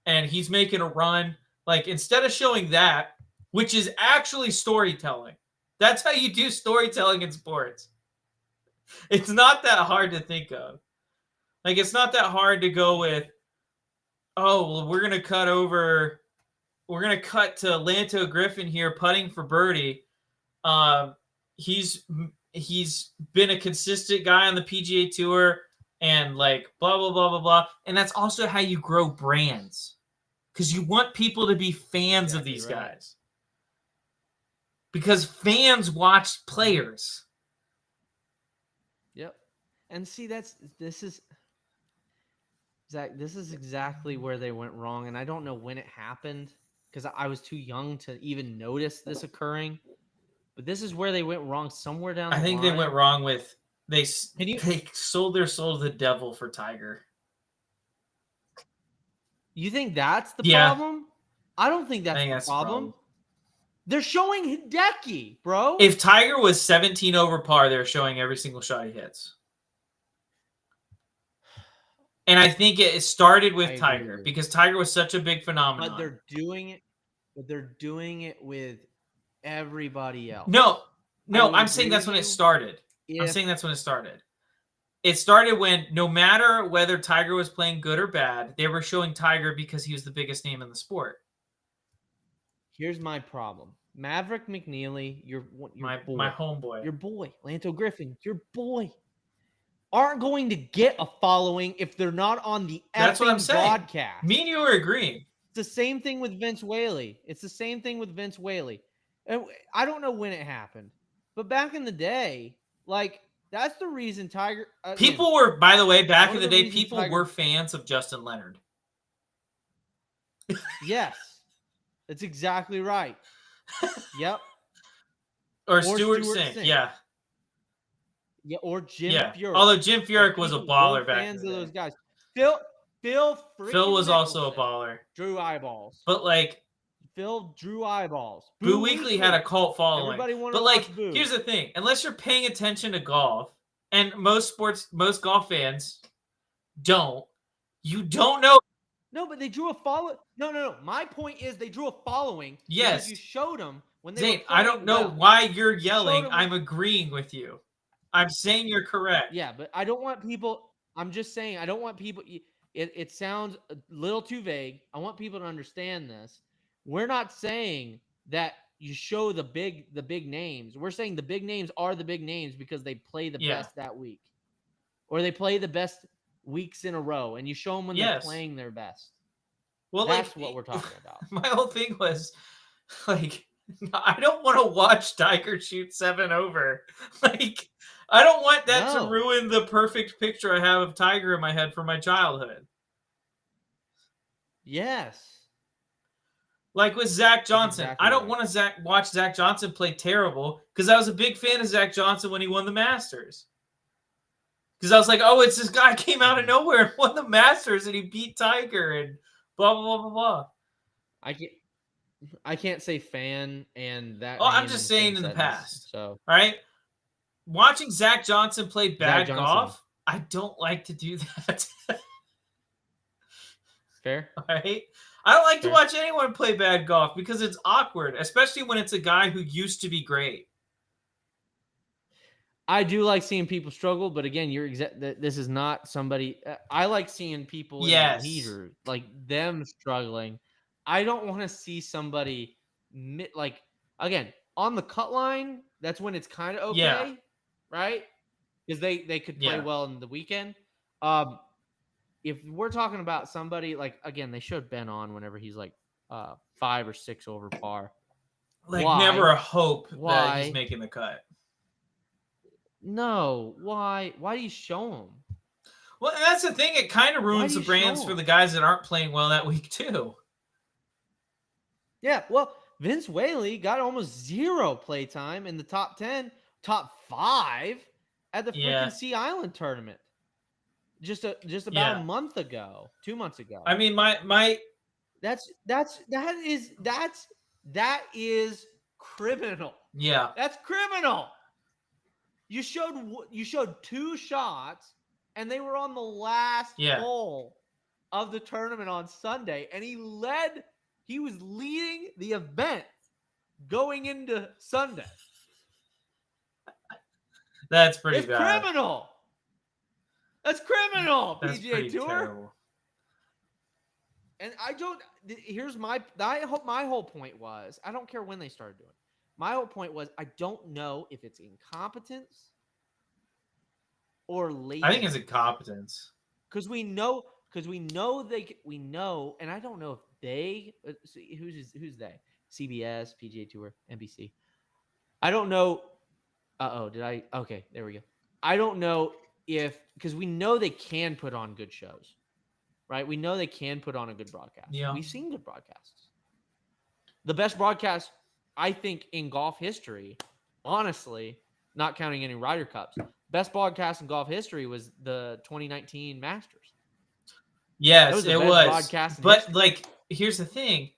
and he's making a run. Like, instead of showing that, which is actually storytelling. That's how you do storytelling in sports. It's not that hard to think of. Like, it's not that hard to go with, oh, well, we're going to cut to Lanto Griffin here putting for birdie. He's been a consistent guy on the PGA Tour and like blah, blah, blah, blah, blah. And that's also how you grow brands because you want people to be fans of these guys. Because fans watch players. Yep. And see, this is exactly where they went wrong. And I don't know when it happened because I was too young to even notice this occurring. But this is where they went wrong somewhere down the line. I think they went wrong with they sold their soul to the devil for Tiger. You think that's the problem? I don't think that's the problem. They're showing Hideki, bro. If Tiger was 17 over par, they're showing every single shot he hits. And I think it started with Tiger because Tiger was such a big phenomenon. But they're doing it with everybody else. No, I'm saying that's when it started. I'm saying that's when it started. It started when no matter whether Tiger was playing good or bad, they were showing Tiger because he was the biggest name in the sport. Here's my problem. Maverick McNeely, your boy. My homeboy. Your boy. Lanto Griffin, your boy. Aren't going to get a following if they're not on the That's what I'm saying. Broadcast. Me and you are agreeing. It's the same thing with Vince Whaley. And I don't know when it happened. But back in the day, like, that's the reason Tiger... people were, by the way, back in the day, people were fans of Justin Leonard. Yes. That's exactly right. Yep. Or Stuart Sink. Yeah. Yeah, or Jim Furyk. Although Jim Furyk was a baller back fans in the of day. those guys. Phil was also a baller. Drew eyeballs. But like Phil drew eyeballs. Boo Weekley had a cult following. Everybody wanted but like to watch Boo. Here's the thing. Unless you're paying attention to golf, and most golf fans don't, you don't know. No, but they drew a follow. No. My point is they drew a following. Yes. Because you showed them when they Zane, were I don't know why you're yelling. I'm agreeing with you. I'm saying you're correct. Yeah, but I don't want people. I'm just saying I don't want people. It sounds a little too vague. I want people to understand this. We're not saying that you show the big names. We're saying the big names are the big names because they play the best that week, or they play the best weeks in a row, and you show them when they're playing their best. Well, that's what we're talking about. My whole thing was like, I don't want to watch Tiger shoot 7 over. Like, I don't want that to ruin the perfect picture I have of Tiger in my head from my childhood. Yes. Like with Zach Johnson. I don't want to watch Zach Johnson play terrible because I was a big fan of Zach Johnson when he won the Masters. Because I was like, oh, it's this guy came out of nowhere and won the Masters and he beat Tiger and blah, blah, blah, blah, blah. I can't say fan and that. Oh, I'm just saying in the past. So, all right. Watching Zach Johnson play bad golf, I don't like to do that. Fair. All right. I don't like to watch anyone play bad golf because it's awkward, especially when it's a guy who used to be great. I do like seeing people struggle, but again, this is not somebody. I like seeing people in the heater, like them struggling. I don't want to see somebody like, again, on the cut line. That's when it's kind of okay, right? Because they could play well in the weekend. If we're talking about somebody like, again, they showed Ben on whenever he's like 5 or 6 over par. Like never a hope that he's making the cut. No, why? Why do you show him? Well, that's the thing. It kind of ruins the brands for the guys that aren't playing well that week too. Yeah, well, Vince Whaley got almost 0 play time in the top 10, top 5 at the freaking Sea Island tournament. Just about a month ago, 2 months ago. I mean, that is criminal. Yeah, that's criminal. You showed 2 shots, and they were on the last hole of the tournament on Sunday, and he was leading the event going into Sunday. That's pretty It's bad. criminal. That's criminal. That's PGA pretty Tour. terrible. And I don't. Here's my whole point was, I don't care when they started doing it. My whole point was, I don't know if it's incompetence or laziness. I think it's incompetence. Because we know, and I don't know if they, who's they? CBS, PGA Tour, NBC. I don't know. Okay, there we go. I don't know because we know they can put on good shows, right? We know they can put on a good broadcast. Yeah. We've seen good broadcasts. The best broadcast, I think, in golf history, honestly, not counting any Ryder Cups, best broadcast in golf history was the 2019 Masters. Yes, it was. Broadcast in but history. like, here's the thing,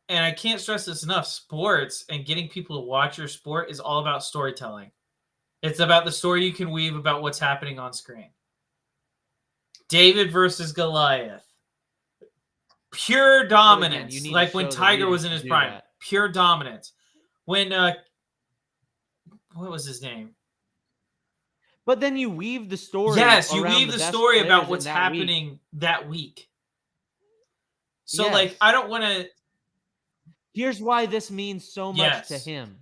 and I can't stress this enough: sports and getting people to watch your sport is all about storytelling. It's about the story you can weave about what's happening on screen. David versus Goliath. Pure dominance. Again, like when Tiger was in his prime. That. Pure dominance. When, what was his name? But then you weave the story. Yes, you around weave the story about what's happening that week. So, yes. like, I don't want to. Here's why this means so much to Yes. him.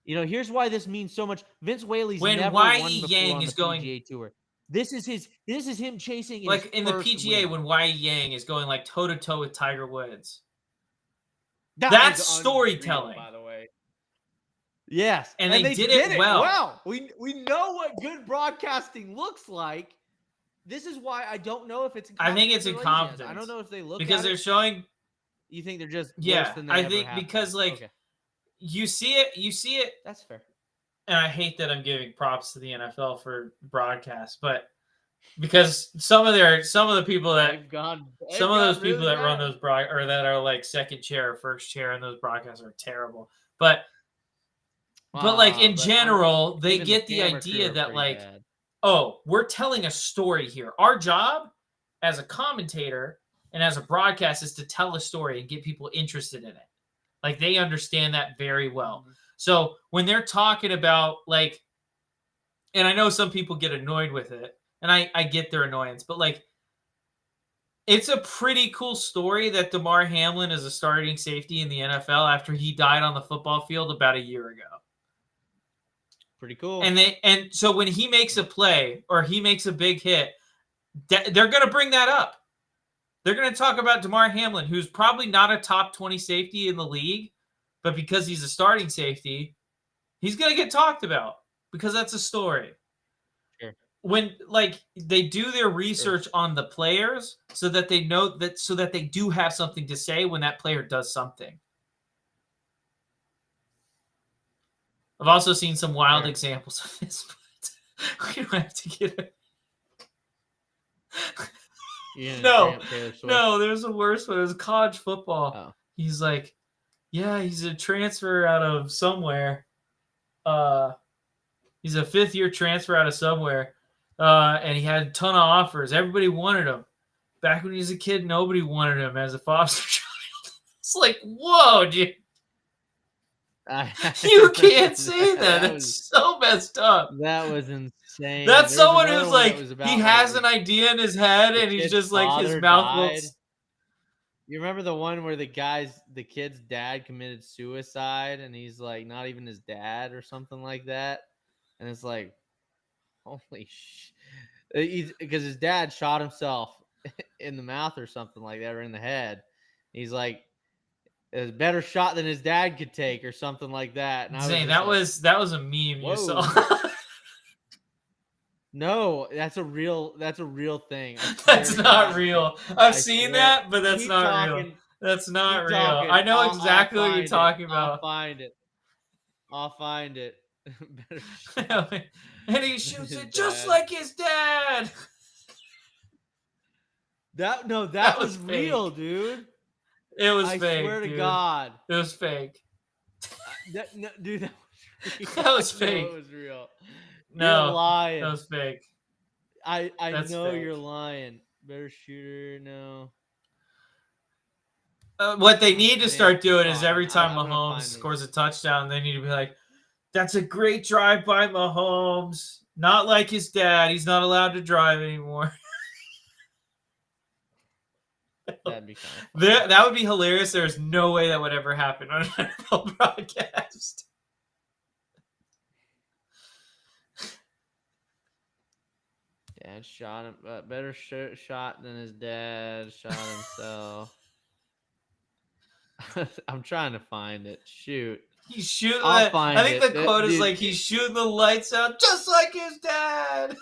You know, here's why this means so much. Vince Whaley's When never Y.E. won before Yang on is the going- PGA Tour. This is him chasing Like his in the first PGA, win. when Y.E. Yang is going like toe to toe with Tiger Woods. That That's was storytelling. unreal, by the way. Yes, And they did it well. Wow, we know what good broadcasting looks like. This is why I don't know if it's. I think it's incompetence or laziness. incompetence. I don't know if they look Because at they're it. showing. You think they're just Yeah, worse than they I ever think have because been. like Okay. you see it, That's fair. and I hate that I'm giving props to the NFL for broadcast, but because some of the people that They've gone. some of those people really that run bad. those or that are like second chair or first chair in those broadcasts are terrible. But like in general, they even get the camera idea crew are that pretty like, bad. oh, we're telling a story here. Our job as a commentator and as a broadcast is to tell a story and get people interested in it. Like they understand that very well. Mm-hmm. So when they're talking about like, and I know some people get annoyed with it, and I get their annoyance, but like, it's a pretty cool story that Damar Hamlin is a starting safety in the NFL after he died on the football field about a year ago. Pretty cool. And so when he makes a play or he makes a big hit, they're going to bring that up. They're going to talk about Damar Hamlin, who's probably not a top 20 safety in the league, but because he's a starting safety, he's going to get talked about because that's a story. Sure. When like they do their research on the players so that they know that so that they do have something to say when that player does something. I've also seen some wild examples of this, but we don't have to get it. No, there's a worse one. It was college football. Oh. He's like, yeah, he's a transfer out of somewhere. He's a fifth-year transfer out of somewhere. And he had a ton of offers. Everybody wanted him. Back when he was a kid, nobody wanted him as a foster child. It's like, whoa, dude. You can't say that. That's so messed up. That was insane. That's someone who's like, he has an idea in his head and he's just like, his mouth looks. You remember the one where the kid's dad committed suicide and he's like, not even his dad or something like that? And it's like, holy shit. Because his dad shot himself in the mouth or something like that, or in the head. He's like, it was a better shot than his dad could take or something like that. And Zane, that was a meme you saw. No, that's a real thing. That's not real. I've seen that, but that's not real. That's not real. I know exactly what you're talking about. I'll find it. And he shoots it just like his dad. That was real, dude. It was I fake. I swear to God. It was fake. Dude, that was real. That was fake. No, it was real. No, you're lying. That was fake. I know fake. you're lying. Better shooter, no. What they need to start doing is every time Mahomes scores a touchdown, they need to be like, That's a great drive by Mahomes. Not like his dad. He's not allowed to drive anymore. That'd be kind of funny. That would be hilarious. There's no way that would ever happen on an NFL broadcast. Dad shot him. Better shot than his dad shot himself. I'm trying to find it. Shoot. He's shooting. Find I think it. the quote is Dude, like he's shooting the lights out just like his dad.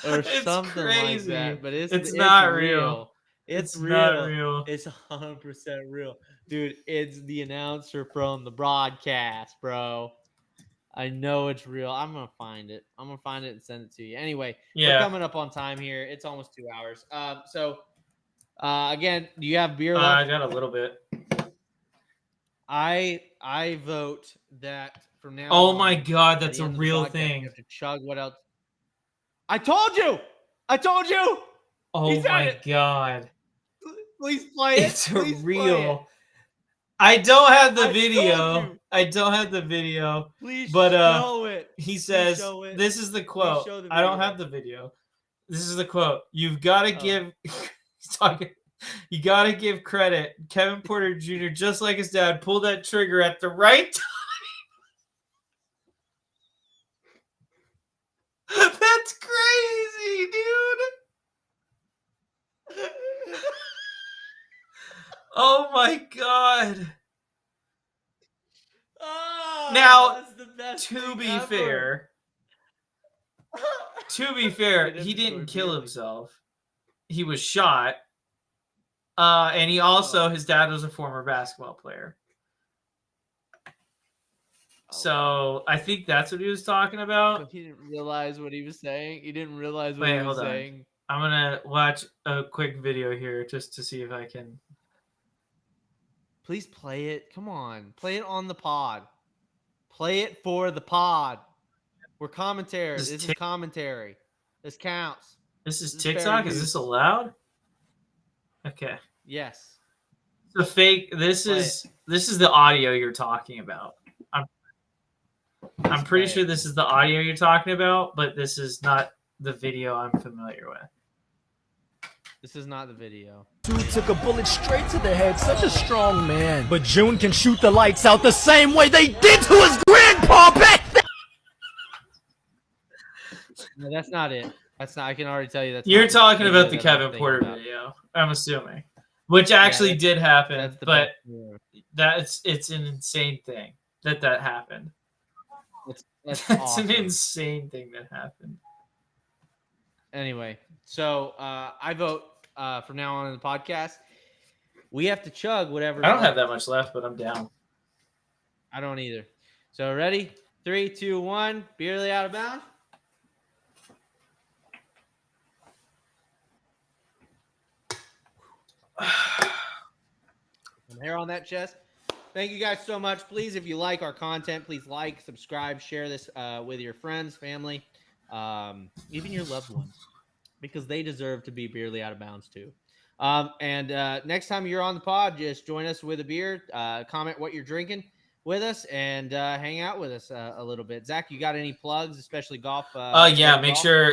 Or It's something crazy. like that. But it's not real. It's real. Not real. It's 100% real. Dude, it's the announcer from the broadcast, bro. I know it's real. I'm going to find it. I'm going to find it and send it to you. Anyway, we're coming up on time here. It's almost 2 hours. Again, do you have beer left? I got a little bit. I vote that from now Oh on, my God, that's at the a end of the real podcast, thing. You have to chug what else? I told you! Oh my God. Please play it. It's Please real. I don't have the I video. told you. I don't have the video. Please But show it. he says, show it. this is the quote. show the I don't video. have the video. This is the quote. You've got to Oh. give he's talking. You got to give credit. Kevin Porter Jr., just like his dad, pulled that trigger at the right time. That's crazy, dude. Oh my God. Oh, Now, that's the best To thing be ever. fair, he didn't kill himself. He was shot. And he also, his dad was a former basketball player. So I think that's what he was talking So about. he didn't realize what he was saying. He didn't realize what Wait, he was hold on. saying. I'm going to watch a quick video here just to see if I can. Please play it. Come on. Play it on the pod. Play it for the pod. We're commentary. This is commentary. This counts. This is This is fair TikTok? Is use. this allowed? Okay. Yes. The fake. This Play is the audio you're talking about. I'm pretty sure this is the audio you're talking about, but this is not the video I'm familiar with. This is not the video. Dude took a bullet straight to the head. Such a strong man. But June can shoot the lights out the same way they did to his grandpa back then. No, that's not it. That's not. I can already tell you that's. You're not talking video about the that I'm Kevin thinking Porter about. video, I'm assuming, which actually did happen, That's the but best. it's an insane thing that happened. That's That's awesome. an insane thing that happened. Anyway, so I vote from now on in the podcast. We have to chug whatever. I don't have that much left, but I'm down. I don't either. So ready? 3, 2, 1. Barely out of bounds. Some hair on that chest. Thank you guys so much. Please, if you like our content, please like, subscribe, share this with your friends, family, even your loved ones, because they deserve to be barely out of bounds too. And next time you're on the pod, just join us with a beer, comment what you're drinking with us, and hang out with us a little bit. Zach, you got any plugs, especially golf? Yeah, make golf? sure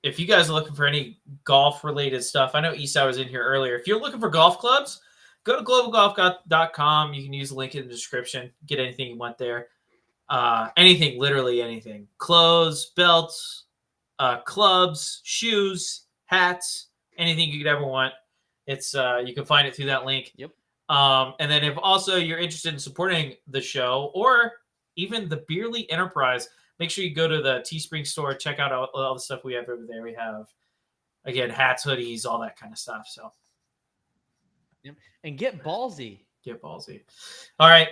if you guys are looking for any golf related stuff, I know Esau was in here earlier. If you're looking for golf clubs, go to globalgolf.com. You can use the link in the description. Get anything you want there. Anything, literally anything. Clothes, belts, clubs, shoes, hats, anything you could ever want. It's you can find it through that link. Yep. And then if also you're interested in supporting the show or even the Beerly Enterprise, make sure you go to the Teespring store, check out all the stuff we have over there. We have, again, hats, hoodies, all that kind of stuff. So And get ballsy. get ballsy. All right.